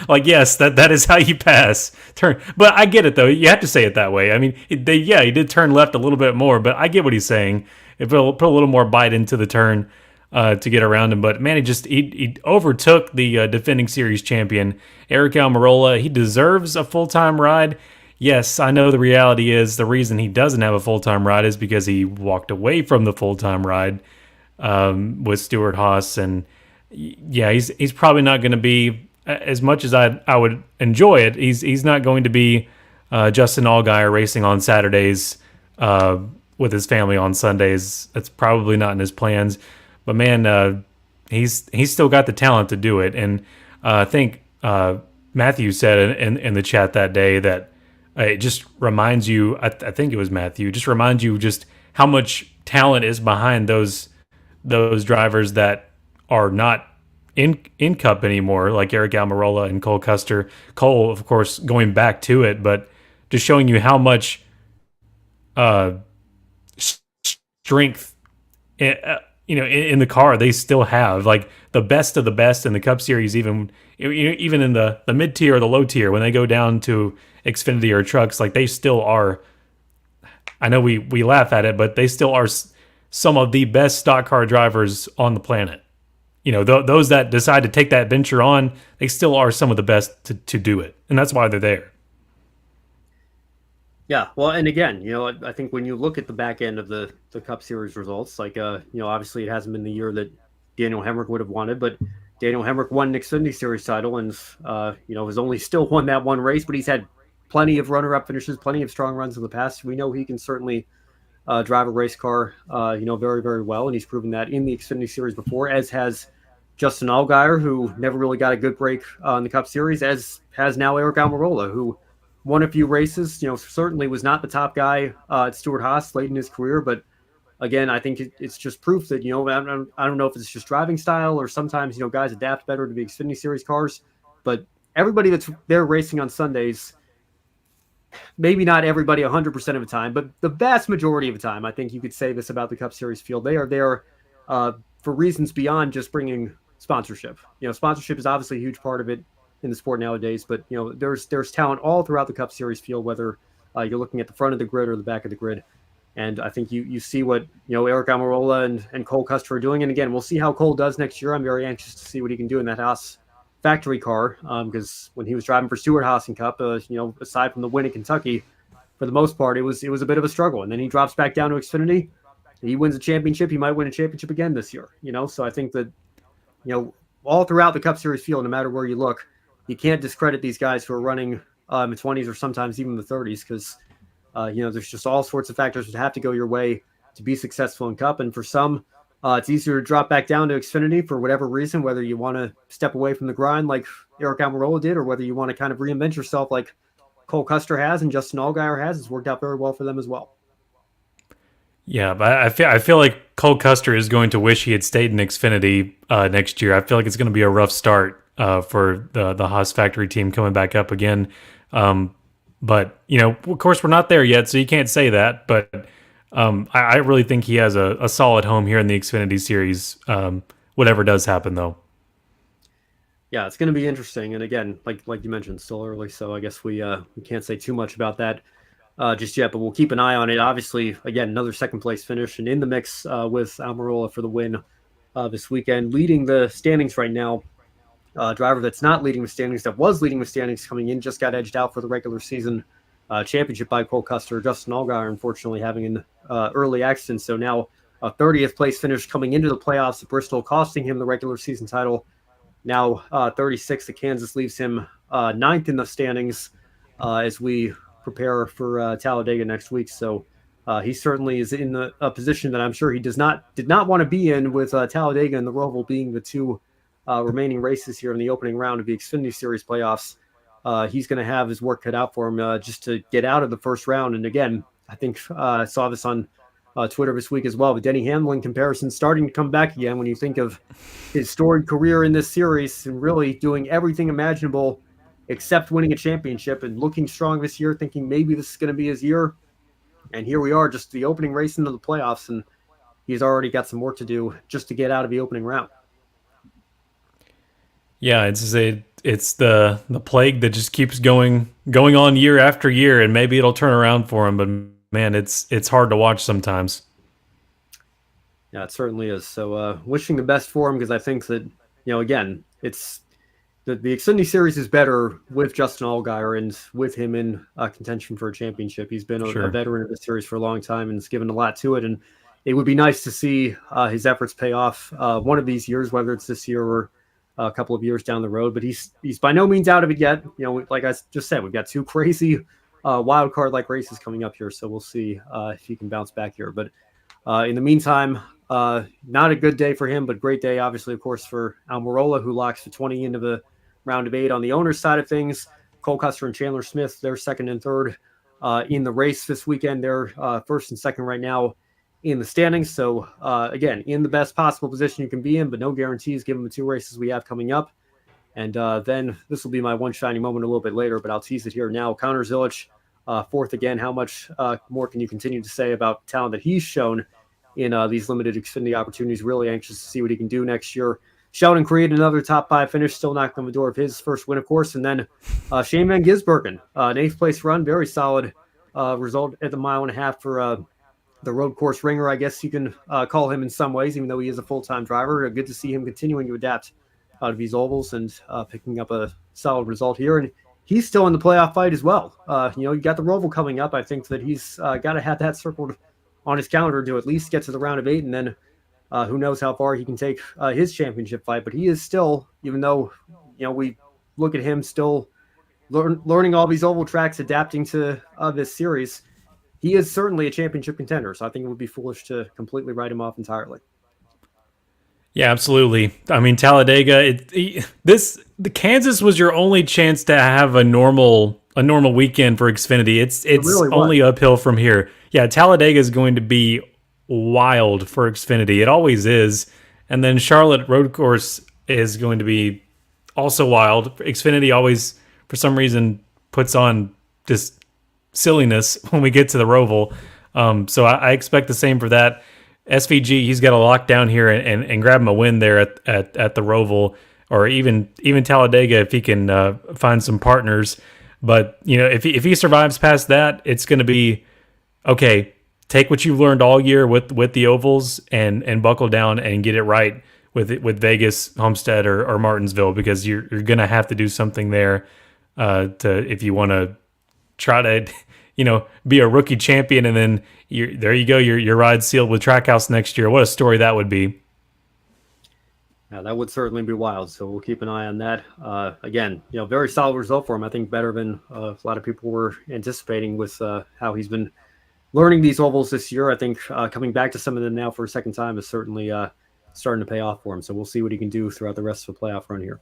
Like, yes, that is how you pass. Turn, but I get it though. You have to say it that way. I mean, he did turn left a little bit more, but I get what he's saying. It put a little more bite into the turn to get around him. But man, he overtook the defending series champion Aric Almirola. He deserves a full-time ride. Yes, I know the reality is the reason he doesn't have a full-time ride is because he walked away from the full-time ride with Stewart Haas, and yeah, he's probably not going to be, as much as I would enjoy it, he's not going to be Justin Allgaier racing on Saturdays with his family on Sundays. That's probably not in his plans. But man, he's still got the talent to do it. And I think Matthew said in the chat that day that it just reminds you. I think it was Matthew. Just reminds you just how much talent is behind those drivers that are not in Cup anymore, like Eric Almirola and Cole Custer. Cole, of course, going back to it, but just showing you how much uh, strength, in the car they still have. Like the best of the best in the Cup Series, even in the mid tier or the low tier, when they go down to Xfinity or trucks, like they still are. I know we laugh at it, but they still are some of the best stock car drivers on the planet. Those that decide to take that venture on, they still are some of the best to do it, and that's why they're there. Yeah, well, and again, I think when you look at the back end of the Cup Series results, like, obviously it hasn't been the year that Daniel Hemrick would have wanted, but Daniel Hemrick won an Xfinity Series title and, has only still won that one race, but he's had plenty of runner-up finishes, plenty of strong runs in the past. We know he can certainly drive a race car, very, very well, and he's proven that in the Xfinity Series before, as has Justin Allgaier, who never really got a good break in the Cup Series, as has now Eric Almirola, who won a few races, certainly was not the top guy at Stewart-Haas late in his career. But again, I think it's just proof that, I don't know if it's just driving style or sometimes, guys adapt better to the Xfinity Series cars. But everybody that's there racing on Sundays, maybe not everybody 100% of the time, but the vast majority of the time, I think you could say this about the Cup Series field. They are there for reasons beyond just bringing sponsorship. Sponsorship is obviously a huge part of it in the sport nowadays, but there's talent all throughout the Cup Series field, whether you're looking at the front of the grid or the back of the grid. And I think you see what Eric Almirola and Cole Custer are doing. And again, we'll see how Cole does next year. I'm very anxious to see what he can do in that Haas factory car, because when he was driving for Stewart-Haas in Cup, aside from the win in Kentucky, for the most part, it was a bit of a struggle. And then he drops back down to Xfinity. He wins a championship. He might win a championship again this year. So I think that all throughout the Cup Series field, no matter where you look, you can't discredit these guys who are running in the 20s or sometimes even the 30s, because there's just all sorts of factors that have to go your way to be successful in Cup. And for some, it's easier to drop back down to Xfinity for whatever reason, whether you want to step away from the grind like Eric Almirola did, or whether you want to kind of reinvent yourself like Cole Custer has and Justin Allgaier has. It's worked out very well for them as well. Yeah, but I feel like Cole Custer is going to wish he had stayed in Xfinity next year. I feel like it's going to be a rough start for the Haas factory team coming back up again. But, of course, we're not there yet, so you can't say that. But I really think he has a solid home here in the Xfinity Series, whatever does happen, though. Yeah, it's going to be interesting. And again, like you mentioned, still early, so I guess we can't say too much about that just yet. But we'll keep an eye on it. Obviously, again, another second-place finish and in the mix with Almirola for the win this weekend. Leading the standings right now, driver that's not leading the standings, that was leading the standings coming in, just got edged out for the regular season championship by Cole Custer. Justin Allgaier, unfortunately, having an early accident. So now a 30th place finish coming into the playoffs at Bristol, costing him the regular season title. Now 36th at Kansas leaves him ninth in the standings as we prepare for Talladega next week. So he certainly is in a position that I'm sure he did not want to be in, with Talladega and the Roval being the two remaining races here in the opening round of the Xfinity Series playoffs. He's going to have his work cut out for him just to get out of the first round. And again, I think I saw this on Twitter this week as well, the Denny Hamlin comparison starting to come back again when you think of his storied career in this series and really doing everything imaginable except winning a championship and looking strong this year, thinking maybe this is going to be his year. And here we are, just the opening race into the playoffs, and he's already got some work to do just to get out of the opening round. Yeah, it's the plague that just keeps going on year after year, and maybe it'll turn around for him. But man, it's hard to watch sometimes. Yeah, it certainly is. So wishing the best for him, because I think that, again, it's the Xfinity Series is better with Justin Allgaier and with him in contention for a championship. He's been a veteran of the series for a long time and has given a lot to it. And it would be nice to see his efforts pay off one of these years, whether it's this year or a couple of years down the road. But he's by no means out of it yet. Like I just said, we've got two crazy wild card like races coming up here. So we'll see if he can bounce back here. But in the meantime, not a good day for him, but great day, obviously, of course, for Almirola, who locks the 20 into the round of 8. On the owner's side of things, Cole Custer and Chandler Smith, they're second and third in the race this weekend. They're first and second right now in the standings. So, again, in the best possible position you can be in, but no guarantees given the 2 races we have coming up. And then this will be my one shining moment a little bit later, but I'll tease it here now. Connor Zilic, fourth again. How much more can you continue to say about talent that he's shown in these limited Xfinity opportunities? Really anxious to see what he can do next year. Sheldon Creed, another top 5 finish, still knocking on the door of his first win, of course. And then Shane Van Gisbergen, an 8th place run, very solid result at the 1.5 mile for the road course ringer, I guess you can call him in some ways, even though he is a full-time driver. Good to see him continuing to adapt out of these ovals and picking up a solid result here. And he's still in the playoff fight as well. You got the Roval coming up. I think that he's got to have that circled on his calendar to at least get to the round of 8. And then who knows how far he can take his championship fight. But he is still, even though, we look at him still learning all these oval tracks, adapting to this series, he is certainly a championship contender. So I think it would be foolish to completely write him off entirely. Yeah, absolutely. I mean, Talladega. The Kansas was your only chance to have a normal weekend for Xfinity. It's really only uphill from here. Yeah, Talladega is going to be wild for Xfinity. It always is. And then Charlotte Road Course is going to be also wild. Xfinity always, for some reason, puts on just silliness when we get to the Roval. So I expect the same for that. SVG, he's got to lock down here and grab him a win there at the Roval, or even Talladega if he can find some partners. But if he survives past that, it's going to be okay. Take what you've learned all year with the ovals and buckle down and get it right with Vegas, Homestead, or Martinsville, because you're going to have to do something there if you want to try to be a rookie champion, and then there you go, your ride sealed with Trackhouse next year. What a story that would be. Yeah, that would certainly be wild. So we'll keep an eye on that. Again, very solid result for him. I think better than a lot of people were anticipating with how he's been learning these ovals this year. I think coming back to some of them now for a second time is certainly starting to pay off for him. So we'll see what he can do throughout the rest of the playoff run here.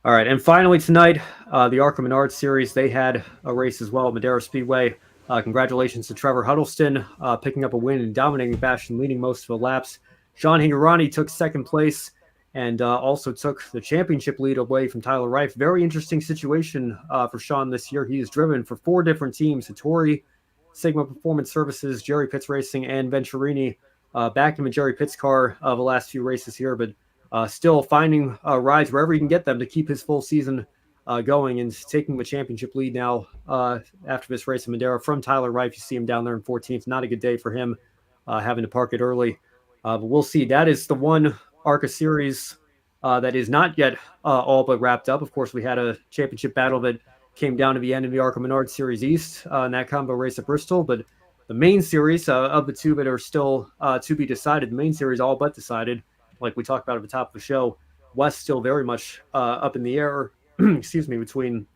All right, and finally tonight, the ARCA Menards Series, they had a race as well at Madera Speedway. Congratulations to Trevor Huddleston, picking up a win in dominating fashion, leading most of the laps. Sean Hingorani took second place and also took the championship lead away from Tyler Reif. Very interesting situation for Sean this year. He has driven for 4 different teams: Hattori, Sigma Performance Services, Jerry Pitts Racing, and Venturini. Back in the Jerry Pitts car the last few races here, but still finding rides wherever he can get them to keep his full season going, and taking the championship lead now after this race in Madera from Tyler Reif. You see him down there in 14th. Not a good day for him, having to park it early. But we'll see. That is the one ARCA Series that is not yet all but wrapped up. Of course, we had a championship battle that came down to the end of the ARCA Menards Series East in that combo race at Bristol. But the main series of the 2 that are still to be decided, the main series all but decided, like we talked about at the top of the show. West still very much up in the air, between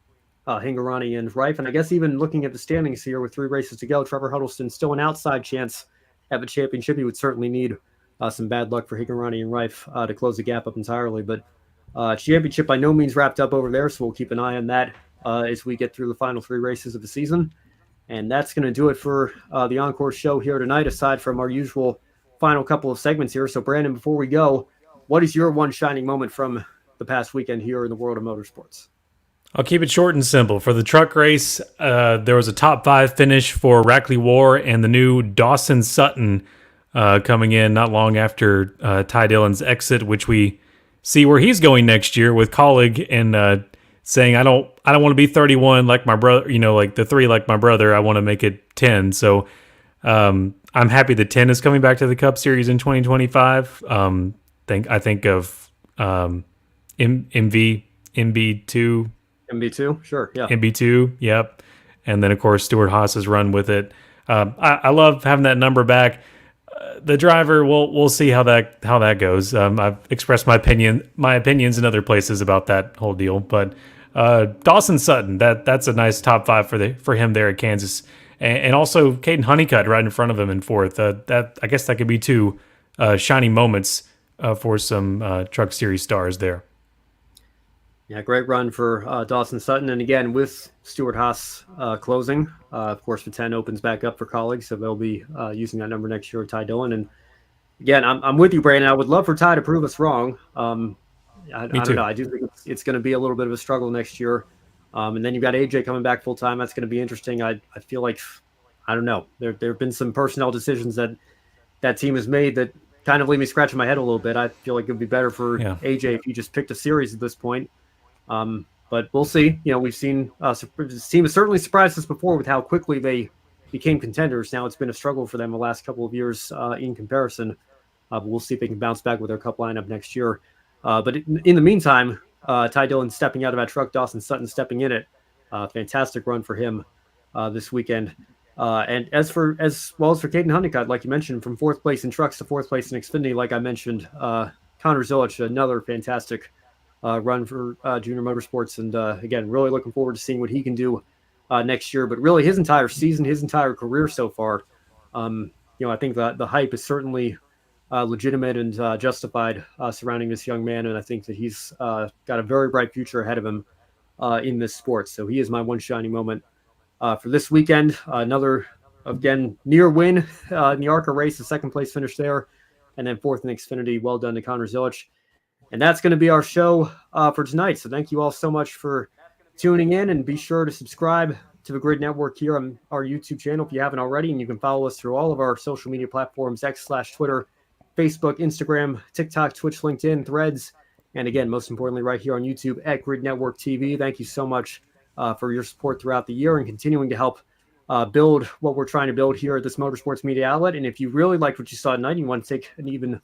Hingorani and Reif. And I guess even looking at the standings here with 3 races to go, Trevor Huddleston still an outside chance at the championship. He would certainly need some bad luck for Hingorani and Reif to close the gap up entirely. But championship by no means wrapped up over there, so we'll keep an eye on that as we get through the final 3 races of the season. And that's going to do it for the Encore show here tonight, aside from our usual final couple of segments here. So, Brandon, before we go, what is your one shining moment from the past weekend here in the world of motorsports? I'll keep it short and simple. For the truck race, there was a top 5 finish for Rackley War and the new Dawson Sutton coming in not long after Ty Dillon's exit, which we see where he's going next year with Colleague, and saying, I don't want to be 31 like my brother, like the 3 like my brother. I want to make it 10. So I'm happy the 10 is coming back to the Cup Series in 2025. I think of MB2. MB2, sure, yeah. MB2, yep. And then, of course, Stuart Haas's run with it. I love having that number back. The driver, we'll see how that goes. I've expressed my opinions in other places about that whole deal, but Dawson Sutton, that's a nice top 5 for him there at Kansas, and also Caden Honeycutt right in front of him in 4th. That I guess that could be 2 shiny moments for some Truck Series stars there. Yeah, great run for Dawson Sutton. And again, with Stuart Haas closing, of course, the 10 opens back up for colleagues, so they'll be using that number next year with Ty Dillon. And again, I'm with you, Brandon. I would love for Ty to prove us wrong. I don't know. I do think it's going to be a little bit of a struggle next year. And then you've got AJ coming back full time. That's going to be interesting. I feel like, I don't know. There have been some personnel decisions that team has made that kind of leave me scratching my head a little bit. I feel like it would be better for AJ if you just picked a series at this point. But we'll see. We've seen this team has certainly surprised us before with how quickly they became contenders. Now it's been a struggle for them the last couple of years in comparison. But we'll see if they can bounce back with their cup lineup next year. But in the meantime, Ty Dillon stepping out of that truck, Dawson Sutton stepping in it. Fantastic run for him this weekend. And as well as for Caden Honeycutt, like you mentioned, from 4th place in trucks to 4th place in Xfinity, like I mentioned, Connor Zilich, another fantastic run for Junior Motorsports. And again, really looking forward to seeing what he can do next year. But really his entire season, his entire career so far, I think the hype is certainly legitimate and justified surrounding this young man. And I think that he's got a very bright future ahead of him in this sport. So he is my one shining moment for this weekend. Another, again, near win in the ARCA race, the 2nd place finish there. And then 4th in Xfinity. Well done to Connor Zilich. And that's going to be our show for tonight. So thank you all so much for tuning in, and be sure to subscribe to the Grid Network here on our YouTube channel if you haven't already. And you can follow us through all of our social media platforms, X/Twitter, Facebook, Instagram, TikTok, Twitch, LinkedIn, Threads. And again, most importantly, right here on YouTube at Grid Network TV. Thank you so much for your support throughout the year and continuing to help build what we're trying to build here at this motorsports media outlet. And if you really liked what you saw tonight and you want to take an even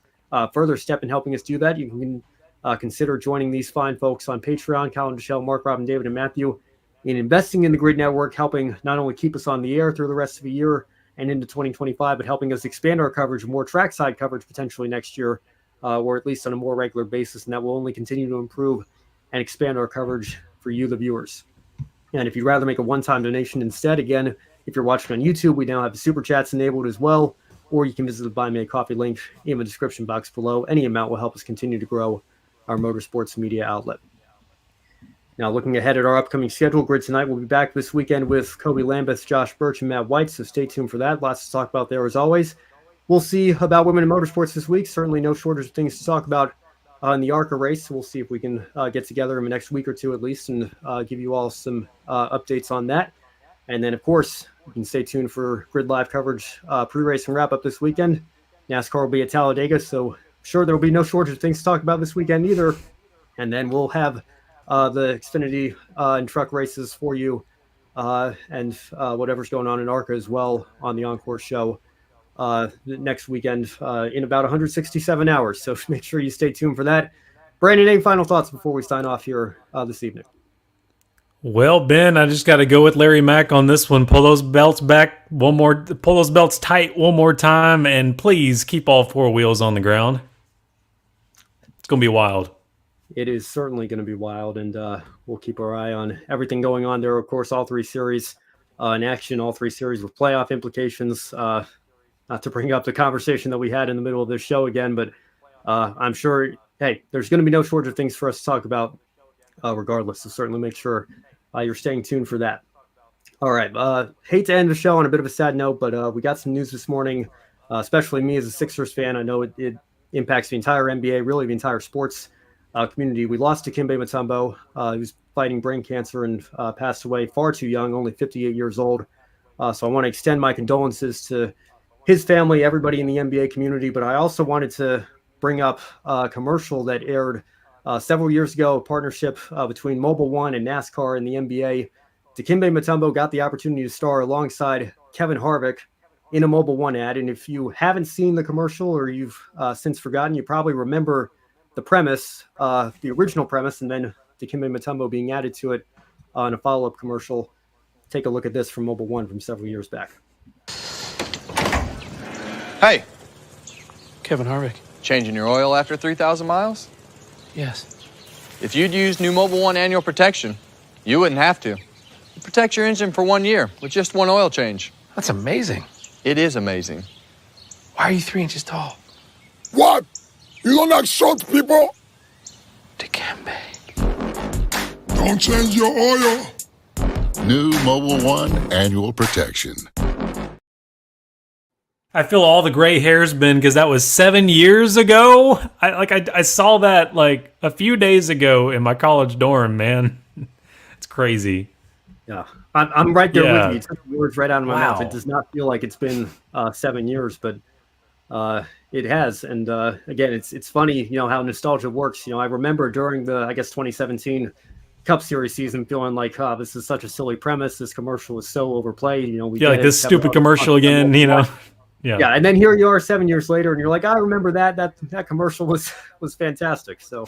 further step in helping us do that, you can consider joining these fine folks on Patreon, Colin, Michelle, Mark, Robin, David, and Matthew, in investing in the Grid Network, helping not only keep us on the air through the rest of the year and into 2025, but helping us expand our coverage, more trackside coverage potentially next year, or at least on a more regular basis. And that will only continue to improve and expand our coverage for you, the viewers. And if you'd rather make a one-time donation instead, again, if you're watching on YouTube, we now have the Super Chats enabled as well, or you can visit the Buy Me a Coffee link in the description box below. Any amount will help us continue to grow our motorsports media outlet. Now, looking ahead at our upcoming schedule, Grid Tonight will be back this weekend with Kobe Lambeth, Josh Birch, and Matt White, so stay tuned for that. Lots to talk about there as always. We'll see about women in motorsports this week. Certainly no shortage of things to talk about in the ARCA race. We'll see if we can get together in the next week or two at least and give you all some updates on that. And then, of course, you can stay tuned for Grid Live coverage, pre-race and wrap-up this weekend. NASCAR will be at Talladega, so sure there will be no shortage of things to talk about this weekend either. And then we'll have the Xfinity and truck races for you and whatever's going on in ARCA as well on the Encore show next weekend in about 167 hours. So make sure you stay tuned for that. Brandon, any final thoughts before we sign off here this evening? Well, Ben, I just got to go with Larry Mack on this one. Pull those belts back pull those belts tight one more time, and please keep all 4 wheels on the ground. It's going to be wild. It is certainly going to be wild, and we'll keep our eye on everything going on there. Of course, all 3 series in action, all 3 series with playoff implications. Not to bring up the conversation that we had in the middle of this show again, but I'm sure, hey, there's going to be no shortage of things for us to talk about regardless. So certainly make sure you're staying tuned for that. All right. Hate to end the show on a bit of a sad note, but we got some news this morning, especially me as a Sixers fan. I know it impacts the entire NBA, really the entire sports community. We lost Dikembe Mutombo. He was fighting brain cancer and passed away far too young, only 58 years old. So I want to extend my condolences to his family, everybody in the NBA community. But I also wanted to bring up a commercial that aired several years ago, a partnership between Mobile One and NASCAR and the NBA. Dikembe Mutombo got the opportunity to star alongside Kevin Harvick in a Mobile One ad. And if you haven't seen the commercial or you've since forgotten, you probably remember the premise, the original premise, and then Dikembe Mutombo being added to it in a follow-up commercial. Take a look at this from Mobile One from several years back. Hey. Kevin Harvick. Changing your oil after 3,000 miles? Yes. If you'd used new Mobile One annual protection, You wouldn't have to. It protects your engine for 1 year with just one oil change. That's amazing. It is amazing. Why are you 3 inches tall? What? You don't like short people? Dikembe. Don't change your oil. New Mobile One Annual Protection. I feel all the gray hairs, Ben, because that was 7 years ago. I saw that like a few days ago in my college dorm, man. It's crazy. Yeah, I'm right there Yeah. with you. You took the words right out of my Wow. mouth. It does not feel like it's been 7 years, but it has. And again, it's funny, how nostalgia works. I remember during the 2017 Cup Series season, feeling like, this is such a silly premise. This commercial is so overplayed. We Yeah, get like it, this Kevin stupid Hart commercial talking again, about Yeah. Yeah, and then here you are 7 years later, and you're like, I remember that commercial was fantastic. So,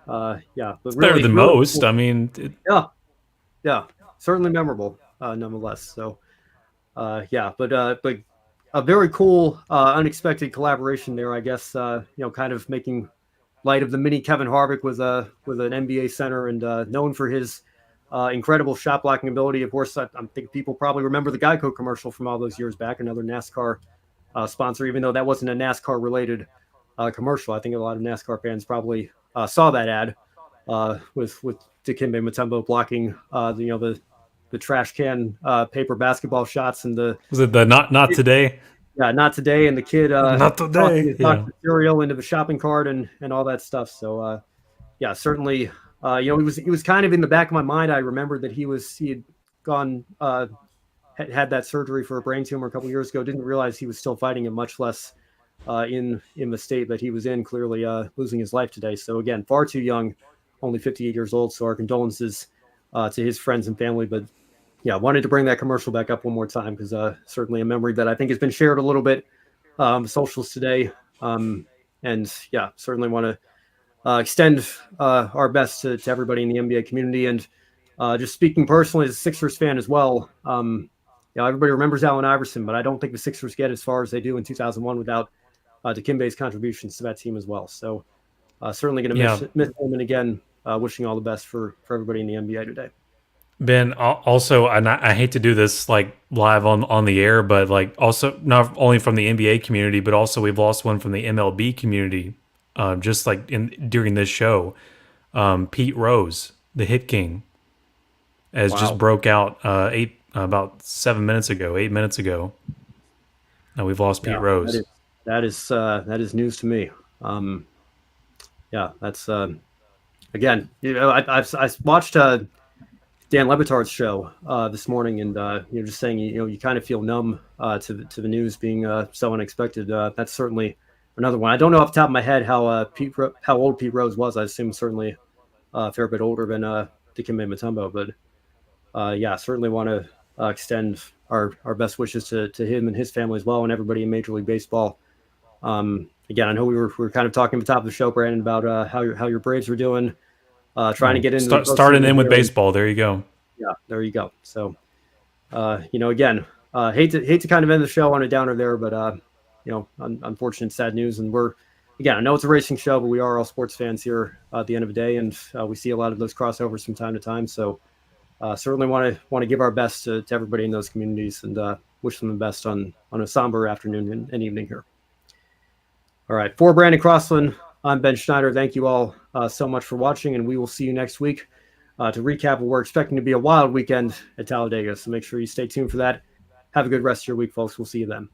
yeah, but It's better than really most. cool. I mean, Yeah, certainly memorable, nonetheless. So, yeah, but a very cool, unexpected collaboration there, I guess. Kind of making light of the mini Kevin Harvick with an NBA center and known for his incredible shot blocking ability. Of course, I think people probably remember the Geico commercial from all those years back, another NASCAR sponsor, even though that wasn't a NASCAR related commercial. I think a lot of NASCAR fans probably saw that ad with Dikembe Mutombo blocking the trash can paper basketball shots and was it the not today? not today, and the kid Not today. tossing Yeah. the cereal into the shopping cart and all that stuff. So yeah, certainly he was kind of in the back of my mind. I remember that he had gone had that surgery for a brain tumor a couple years ago. Didn't realize he was still fighting it, much less in the state that he was in, clearly losing his life today. So again, far too young, only 58 years old. So our condolences to his friends and family. But yeah, wanted to bring that commercial back up one more time because certainly a memory that I think has been shared a little bit socials today. And yeah, certainly want to extend our best to everybody in the NBA community. And just speaking personally as a Sixers fan as well, everybody remembers Allen Iverson, but I don't think the Sixers get as far as they do in 2001 without Dikembe's contributions to that team as well. So certainly going to miss him. And again, wishing all the best for everybody in the NBA today. Ben, also, and I hate to do this like live on the air, but like also not only from the NBA community, but also we've lost one from the MLB community, just like during this show. Pete Rose, the Hit King, has just broke out about 8 minutes ago. Now we've lost Pete Rose. That is news to me. Yeah, that's again. I watched Dan Lebitard's show this morning, and just saying, you kind of feel numb to the news being so unexpected. That's certainly another one. I don't know off the top of my head how old Pete Rose was. I assume certainly a fair bit older than Dikembe Mutombo, but yeah, certainly want to extend our best wishes to him and his family as well, and everybody in Major League Baseball. Again, I know we were kind of talking at the top of the show, Brandon, about how your Braves were doing. Trying to get into starting in with baseball. There you go. Yeah, there you go. So, again, hate to kind of end the show on a downer there, but unfortunate, sad news. And I know it's a racing show, but we are all sports fans here at the end of the day, and we see a lot of those crossovers from time to time. So, certainly want to give our best to everybody in those communities and wish them the best on a somber afternoon and evening here. All right, for Brandon Crossland, I'm Ben Schneider. Thank you all so much for watching, and we will see you next week to recap what we're expecting to be a wild weekend at Talladega. So make sure you stay tuned for that. Have a good rest of your week, folks. We'll see you then.